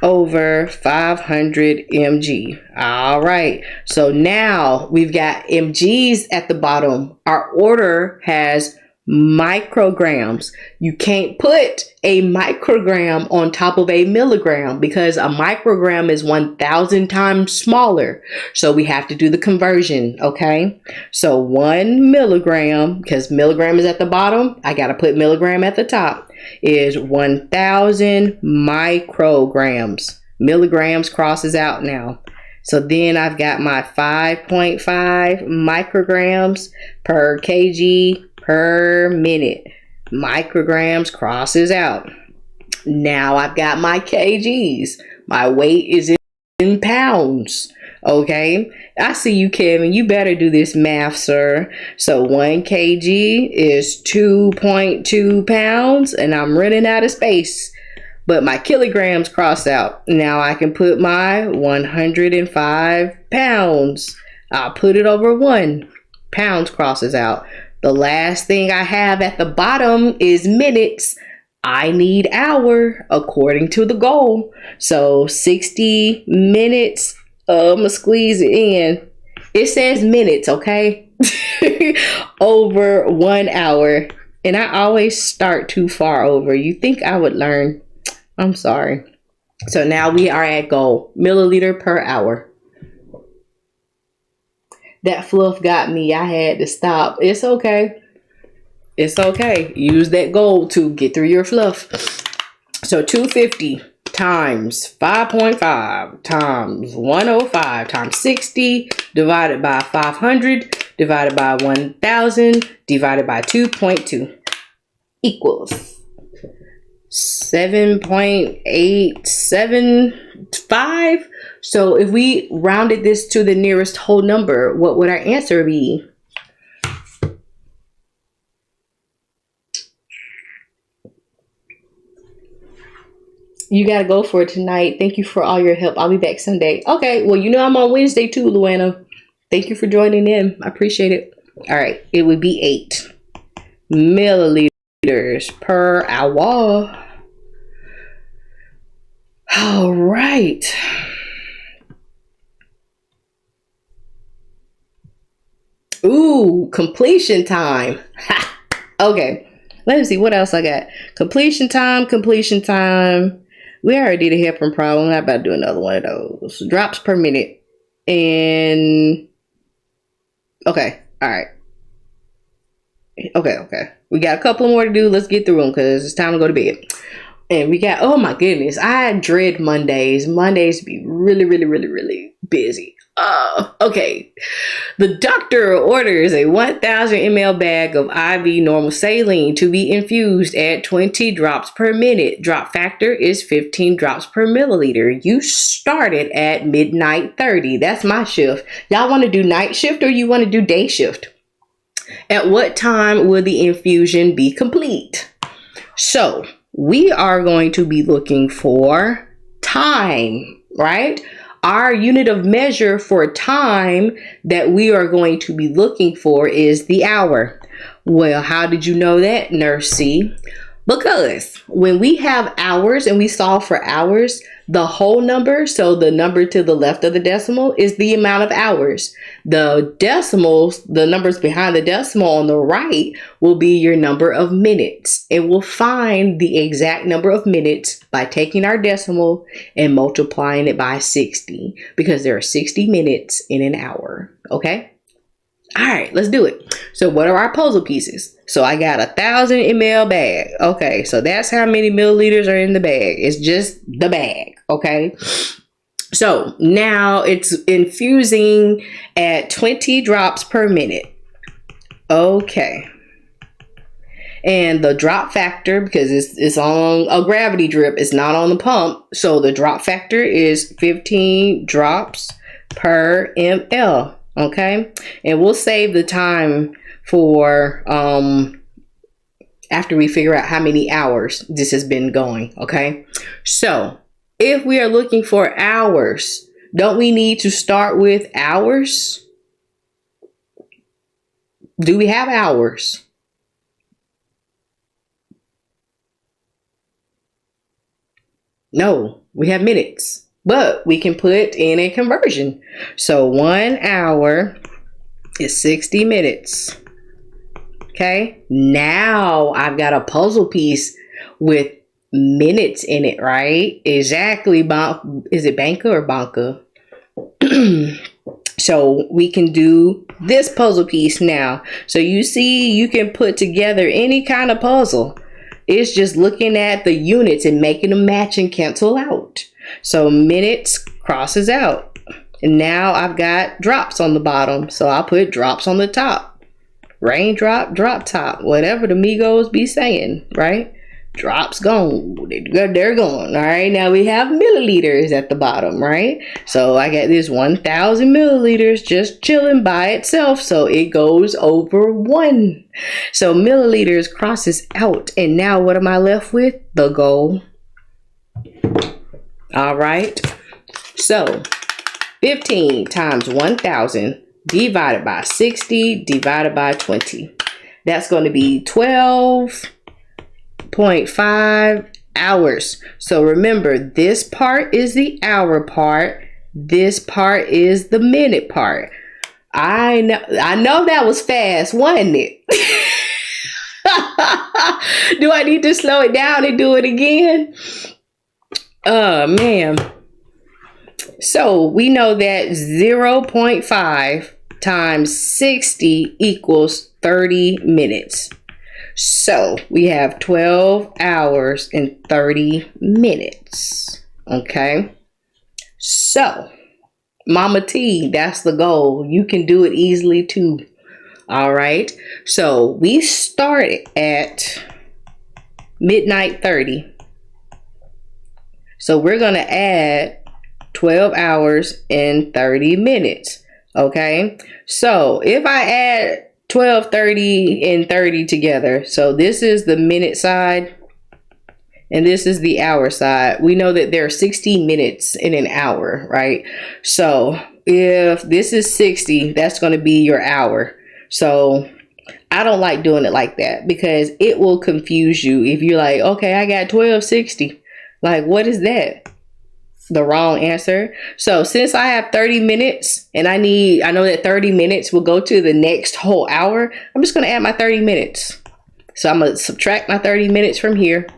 over 500 mg. All right. So now we've got mgs at the bottom. Our order has micrograms. You can't put a microgram on top of a milligram because a microgram is 1,000 times smaller. So we have to do the conversion. Okay. So 1 milligram, because milligram is at the bottom, I got to put milligram at the top. is 1,000 micrograms. Milligrams crosses out now. So then I've got my 5.5 micrograms per kg per minute. Micrograms crosses out. Now I've got my kgs. My weight is in pounds. Okay, I see you, Kevin. You better do this math, sir. So 1 kg is 2.2 pounds, and I'm running out of space. But my kilograms cross out. Now I can put my 105 pounds. I'll put it over 1. Pounds crosses out. The last thing I have at the bottom is minutes. I need hour according to the goal. So 60 minutes. I'm gonna squeeze it in. It says minutes, okay? Over 1 hour. And I always start too far over. You think I would learn? I'm sorry. So now we are at goal. Milliliter per hour. That fluff got me. I had to stop. It's okay. It's okay. Use that goal to get through your fluff. So 250 times 5.5 times 105 times 60 divided by 500 divided by 1,000 divided by 2.2 equals 7.875. So if we rounded this to the nearest whole number, what would our answer be? You got to go for it tonight. Thank you for all your help. I'll be back Sunday. Okay. Well, you know I'm on Wednesday too, Luana. Thank you for joining in. I appreciate it. All right. It would be 8 milliliters per hour. All right. Ooh, completion time. Ha. Okay. Let me see what else I got. Completion time. We already did a heparin problem. I'm not about to do another one of those. Drops per minute. And okay. All right. Okay. We got a couple more to do. Let's get through them because it's time to go to bed. And we got, oh my goodness, I dread Mondays. Mondays be really busy. Okay. The doctor orders a 1,000 ml bag of IV normal saline to be infused at 20 drops per minute. Drop factor is 15 drops per milliliter. You started at midnight 30. That's my shift. Y'all want to do night shift or you want to do day shift? At what time will the infusion be complete? So we are going to be looking for time, right? Our unit of measure for time that we are going to be looking for is the hour. Well, how did you know that, Nurse C? Because when we have hours and we solve for hours, the whole number, so the number to the left of the decimal, is the amount of hours. The decimals, the numbers behind the decimal on the right, will be your number of minutes. And we'll find the exact number of minutes by taking our decimal and multiplying it by 60, because there are 60 minutes in an hour. Okay? All right, let's do it. So what are our puzzle pieces? So I got 1,000 ml bag. Okay, so that's how many milliliters are in the bag. It's just the bag. Okay. So now it's infusing at 20 drops per minute. Okay. And the drop factor, because it's on a gravity drip, it's not on the pump. So the drop factor is 15 drops per ml. Okay. And we'll save the time for after we figure out how many hours this has been going. Okay. So if we are looking for hours, don't we need to start with hours? Do we have hours? No, we have minutes, but we can put in a conversion. So 1 hour is 60 minutes. Okay. Now I've got a puzzle piece with minutes in it, right? Exactly. Is it Banca or Banca? So we can do this puzzle piece now. So you see, you can put together any kind of puzzle. It's just looking at the units and making them match and cancel out. So minutes crosses out. And now I've got drops on the bottom. So I'll put drops on the top. Raindrop, drop top. Whatever the Migos be saying, right? Drops gone. They're gone. All right. Now we have milliliters at the bottom, right? So I got this 1,000 milliliters just chilling by itself. So it goes over 1. So milliliters crosses out. And now what am I left with? The goal. All right. So 15 times 1,000 divided by 60 divided by 20. That's going to be 12.5 hours. So remember, this part is the hour part. This part is the minute part. I know that was fast, wasn't it? Do I need to slow it down and do it again? Oh, man. So we know that 0.5 times 60 equals 30 minutes. So we have 12 hours and 30 minutes. Okay. So Mama T, that's the goal. You can do it easily too. All right. So we started at midnight 30. So we're going to add 12 hours and 30 minutes. Okay. So if I add 12, 30 and 30 together. So this is the minute side and this is the hour side. We know that there are 60 minutes in an hour, right? So if this is 60, that's going to be your hour. So I don't like doing it like that because it will confuse you. If you're like, okay, I got 1260. Like, what is that? The wrong answer. So since I have 30 minutes and I know that 30 minutes will go to the next whole hour, I'm just going to add my 30 minutes. So I'm going to subtract my 30 minutes from here.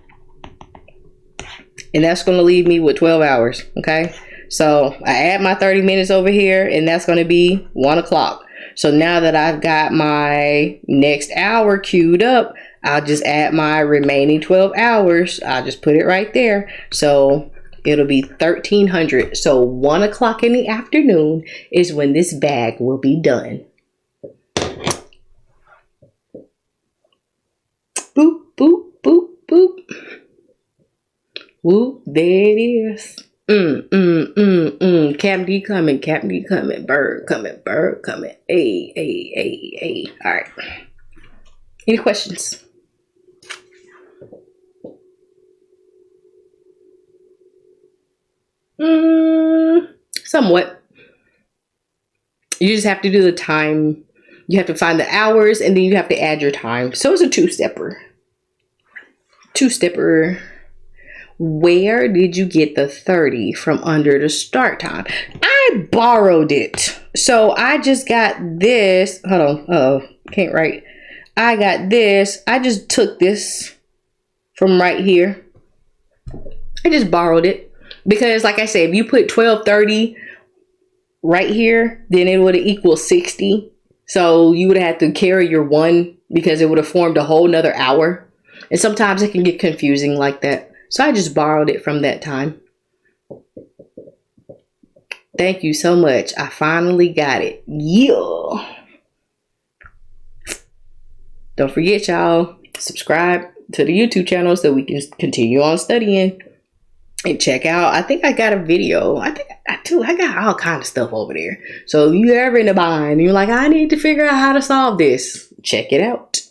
And that's going to leave me with 12 hours. Okay. So I add my 30 minutes over here and that's going to be 1 o'clock. So now that I've got my next hour queued up, I'll just add my remaining 12 hours. I'll just put it right there. So it'll be 1300. So 1 o'clock in the afternoon is when this bag will be done. Boop, boop, boop, boop. Whoop, there it is. Captain D coming, Captain D coming, bird coming, bird coming. Hey, hey, hey, hey. All right. Any questions? Somewhat. You just have to do the time. You have to find the hours and then you have to add your time. So it's a two-stepper. Two-stepper. Where did you get the 30 from under the start time? I borrowed it. So I just got this. Hold on. Oh, can't write. I got this. I just took this from right here. I just borrowed it. Because like I said, if you put 1230 right here, then it would have equaled 60. So you would have had to carry your 1 because it would have formed a whole nother hour. And sometimes it can get confusing like that. So I just borrowed it from that time. Thank you so much. I finally got it. Yeah. Don't forget, y'all, subscribe to the YouTube channel so we can continue on studying. And check out, I think I got a video. I got all kind of stuff over there. So if you're ever in a bind and you're like, I need to figure out how to solve this, check it out.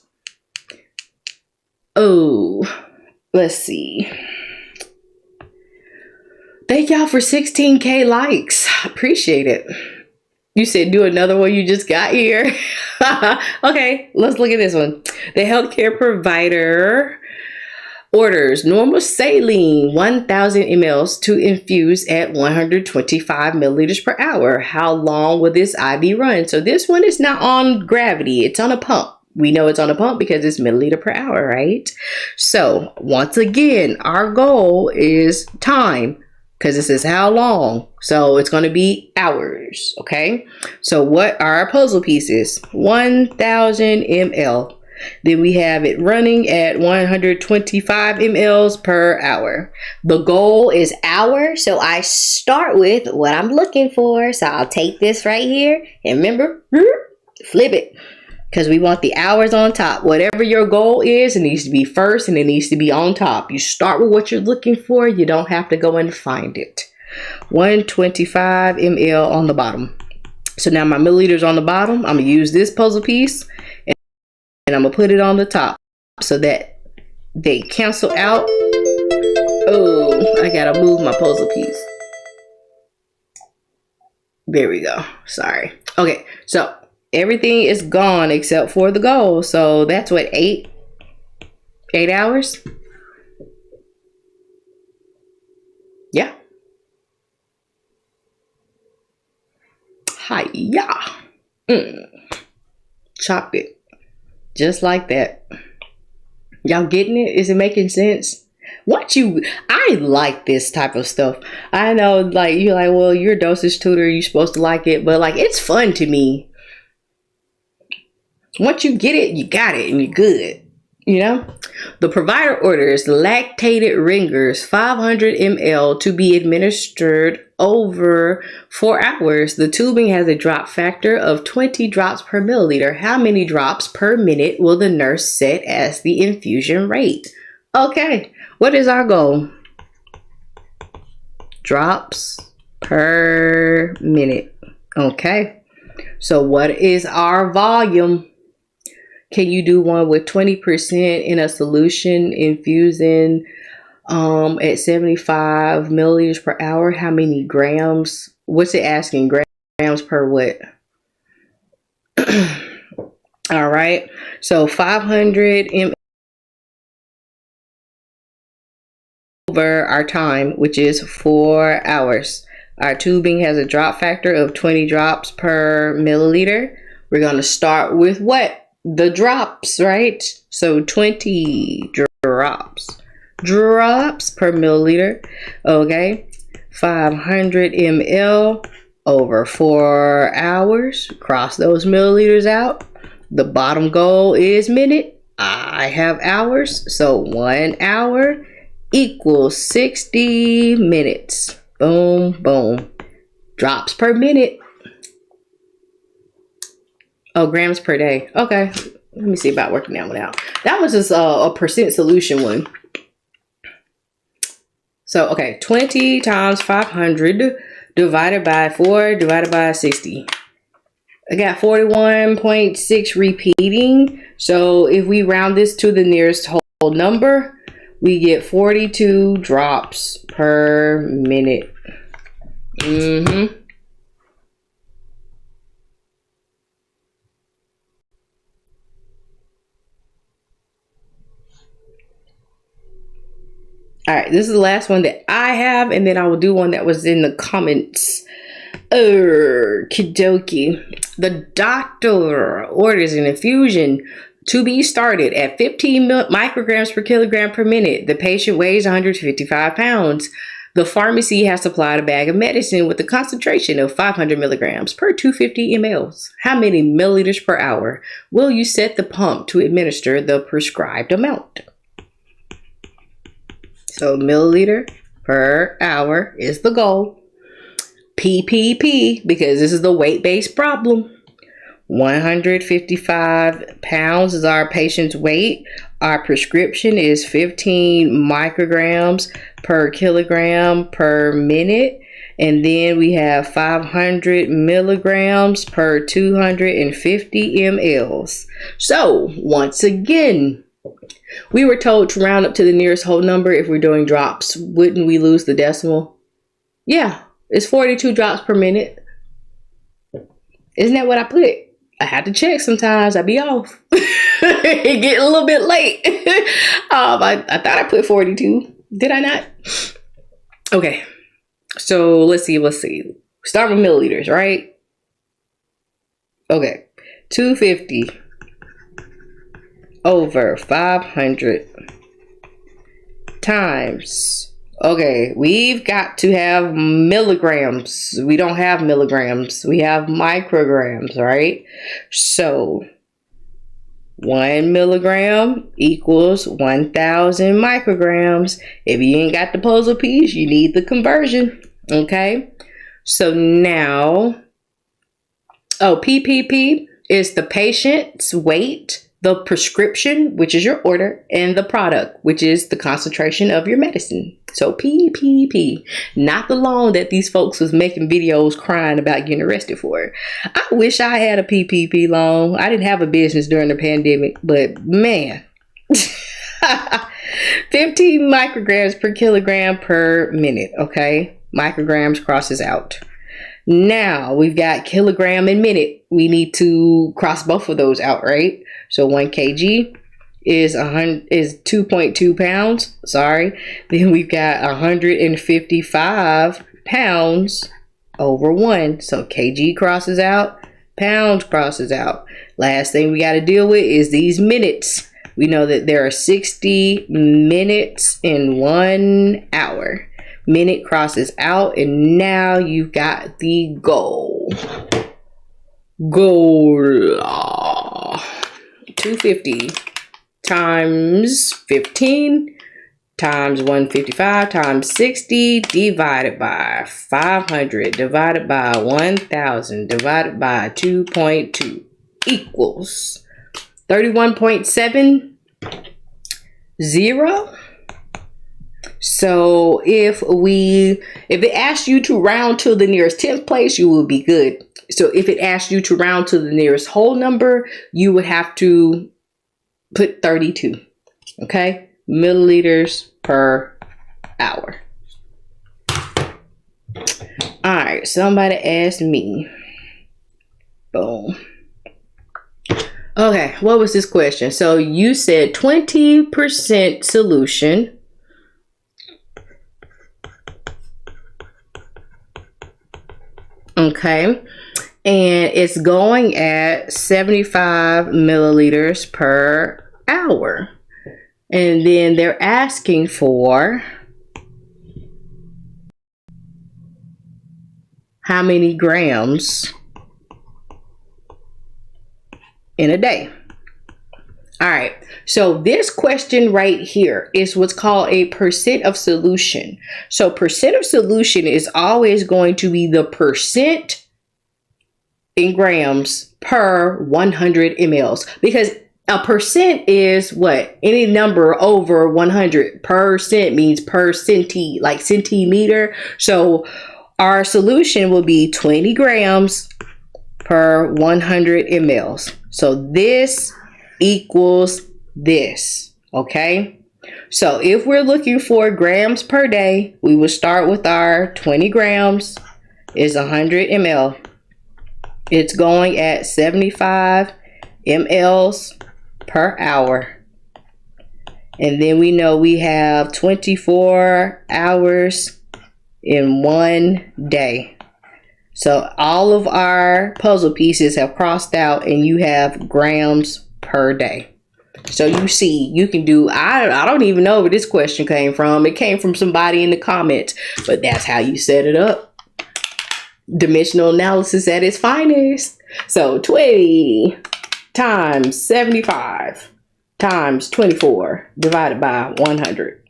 Oh, let's see. Thank y'all for 16K likes. Appreciate it. You said do another one you just got here. Okay, let's look at this one. The healthcare provider orders normal saline 1,000 mLs to infuse at 125 milliliters per hour. How long will this IV run? So this one is not on gravity. It's on a pump. We know it's on a pump because it's milliliter per hour, right? So once again, our goal is time because it says how long. So it's going to be hours. Okay. So what are our puzzle pieces? 1,000 ml. Then we have it running at 125 mLs per hour. The goal is hour, so I start with what I'm looking for. So I'll take this right here and remember, flip it, because we want the hours on top. Whatever your goal is, it needs to be first and it needs to be on top. You start with what you're looking for. You don't have to go and find it. 125 ml on the bottom. So now my milliliters on the bottom, I'm going to use this puzzle piece and I'm going to put it on the top so that they cancel out. Oh, I got to move my puzzle piece. There we go. Sorry. Okay, so everything is gone except for the goal. So that's what, 8 hours? Yeah. Hi-ya. Chop it. Just like that. Y'all getting it? Is it making sense? I like this type of stuff. I know, like, you're like, well, you're a dosage tutor, you're supposed to like it, but like, it's fun to me. Once you get it, you got it, and you're good. You know, the provider orders lactated ringers 500 ml to be administered over 4 hours. The tubing has a drop factor of 20 drops per milliliter. How many drops per minute will the nurse set as the infusion rate? Okay, what is our goal? Drops per minute. Okay, so what is our volume? Can you do one with 20% in a solution infusing at 75 milliliters per hour? How many grams? What's it asking? Grams per what? All right. So 500 ml over our time, which is 4 hours. Our tubing has a drop factor of 20 drops per milliliter. We're going to start with what? The drops, right? So 20 drops per milliliter. Okay, 500 ml over 4 hours. Cross those milliliters out. The bottom goal is minute. I have hours, so 1 hour equals 60 minutes. Boom, boom. Drops per minute. Oh, grams per day. Okay. Let me see about working that one out. That was just a percent solution one. So, okay. 20 times 500 divided by 4 divided by 60. I got 41.6 repeating. So, if we round this to the nearest whole number, we get 42 drops per minute. All right, this is the last one that I have, and then I will do one that was in the comments. Kidoki. The doctor orders an infusion to be started at 15 micrograms per kilogram per minute. The patient weighs 155 pounds. The pharmacy has supplied a bag of medicine with a concentration of 500 milligrams per 250 mLs. How many milliliters per hour will you set the pump to administer the prescribed amount? So milliliter per hour is the goal. PPP, because this is the weight-based problem. 155 pounds is our patient's weight. Our prescription is 15 micrograms per kilogram per minute. And then we have 500 milligrams per 250 mLs. So once again, we were told to round up to the nearest whole number if we're doing drops. Wouldn't we lose the decimal? Yeah, it's 42 drops per minute. Isn't that what I put? I had to check sometimes. I'd be off. It get a little bit late. I thought I put 42. Did I not? Okay. So let's see. Start with milliliters, right? Okay. 250 over 500 times. Okay, we've got to have milligrams. We don't have milligrams. We have micrograms, right? So 1 milligram equals 1,000 micrograms. If you ain't got the puzzle piece, you need the conversion. Okay. So now, PPP is the patient's weight, the prescription, which is your order, and the product, which is the concentration of your medicine. So PPP, not the loan that these folks was making videos crying about getting arrested for. I wish I had a PPP loan. I didn't have a business during the pandemic, but man, 15 micrograms per kilogram per minute. Okay, micrograms crosses out. Now we've got kilogram and minute. We need to cross both of those out, right? So 1 kg is 2.2 pounds. Sorry. Then we've got 155 pounds over 1. So kg crosses out, pounds crosses out. Last thing we got to deal with is these minutes. We know that there are 60 minutes in 1 hour. Minute crosses out, and now you've got the goal. Goal. 250 times 15 times 155 times 60 divided by 500 divided by 1,000 divided by 2.2 equals 31.70. So if it asks you to round to the nearest 10th place, you will be good. So if it asks you to round to the nearest whole number, you would have to put 32. Okay? Milliliters per hour. All right. Somebody asked me. Boom. Okay. What was this question? So you said 20% solution. Okay, and it's going at 75 milliliters per hour. And then they're asking for how many grams in a day. All right, so this question right here is what's called a percent of solution. So percent of solution is always going to be the percent in grams per 100 mLs, because a percent is what? Any number over 100. Percent means per centi, like centimeter. So our solution will be 20 grams per 100 mLs. So this equals this. Okay, so if we're looking for grams per day, we will start with our 20 grams is 100 ml. It's going at 75 mLs per hour, and then we know we have 24 hours in 1 day. So all of our puzzle pieces have crossed out, and you have grams per day. So you see, you can do, I don't even know where this question came from. It came from somebody in the comments, but that's how you set it up. Dimensional analysis at its finest. So 20 times 75 times 24 divided by 100.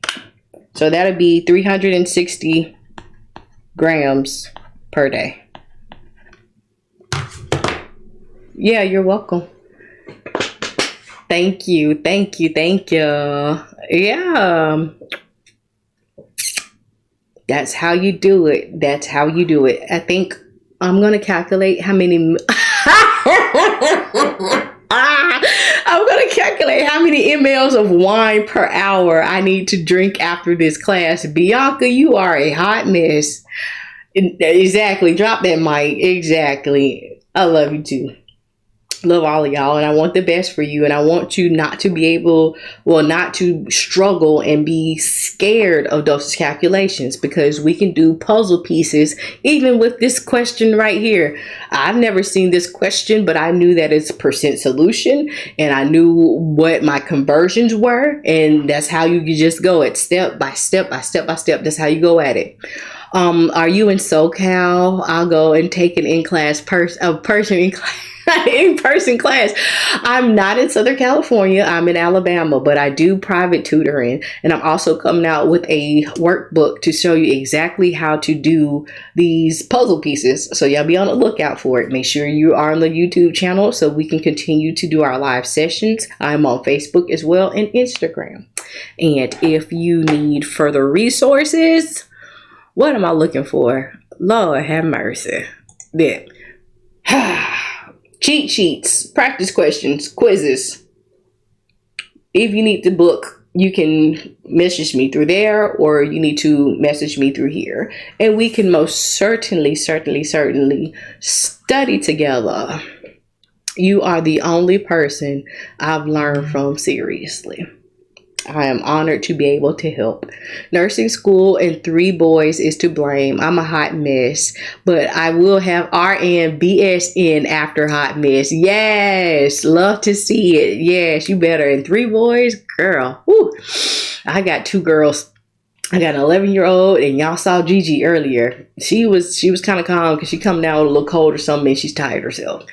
So that'll be 360 grams per day. Yeah, you're welcome. Thank you. Yeah. That's how you do it. I think I'm going to calculate how many... I'm going to calculate how many mLs of wine per hour I need to drink after this class. Bianca, you are a hot mess. Exactly. Drop that mic. Exactly. I love you too. Love all of y'all, and I want the best for you, and I want you not to struggle and be scared of dosage calculations, because we can do puzzle pieces even with this question right here. I've never seen this question, but I knew that it's percent solution, and I knew what my conversions were, and that's how you can just go at step by step. That's how you go at it. Are you in SoCal? I'll go and take an in-class person in class. in-person class. I'm not in Southern California. I'm in Alabama, but I do private tutoring. And I'm also coming out with a workbook to show you exactly how to do these puzzle pieces. So y'all be on the lookout for it. Make sure you are on the YouTube channel so we can continue to do our live sessions. I'm on Facebook as well and Instagram. And if you need further resources, what am I looking for? Lord have mercy. There. Cheat sheets, practice questions, quizzes. If you need the book, you can message me through there, or you need to message me through here. And we can most certainly study together. You are the only person I've learned from seriously. I am honored to be able to help. Nursing school and 3 boys is to blame. I'm a hot mess, but I will have RN BSN after hot mess. Yes, love to see it. Yes, you better. And 3 boys, girl. Woo. I got 2 girls. I got an 11-year-old, and y'all saw Gigi earlier. She was kind of calm because she come down with a little cold or something, and she's tired herself.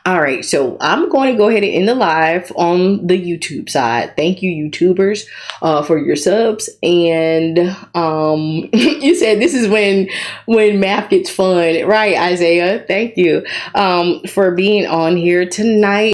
All right, so I'm going to go ahead and end the live on the YouTube side. Thank you, YouTubers, for your subs. And you said this is when math gets fun, right, Isaiah? Thank you for being on here tonight.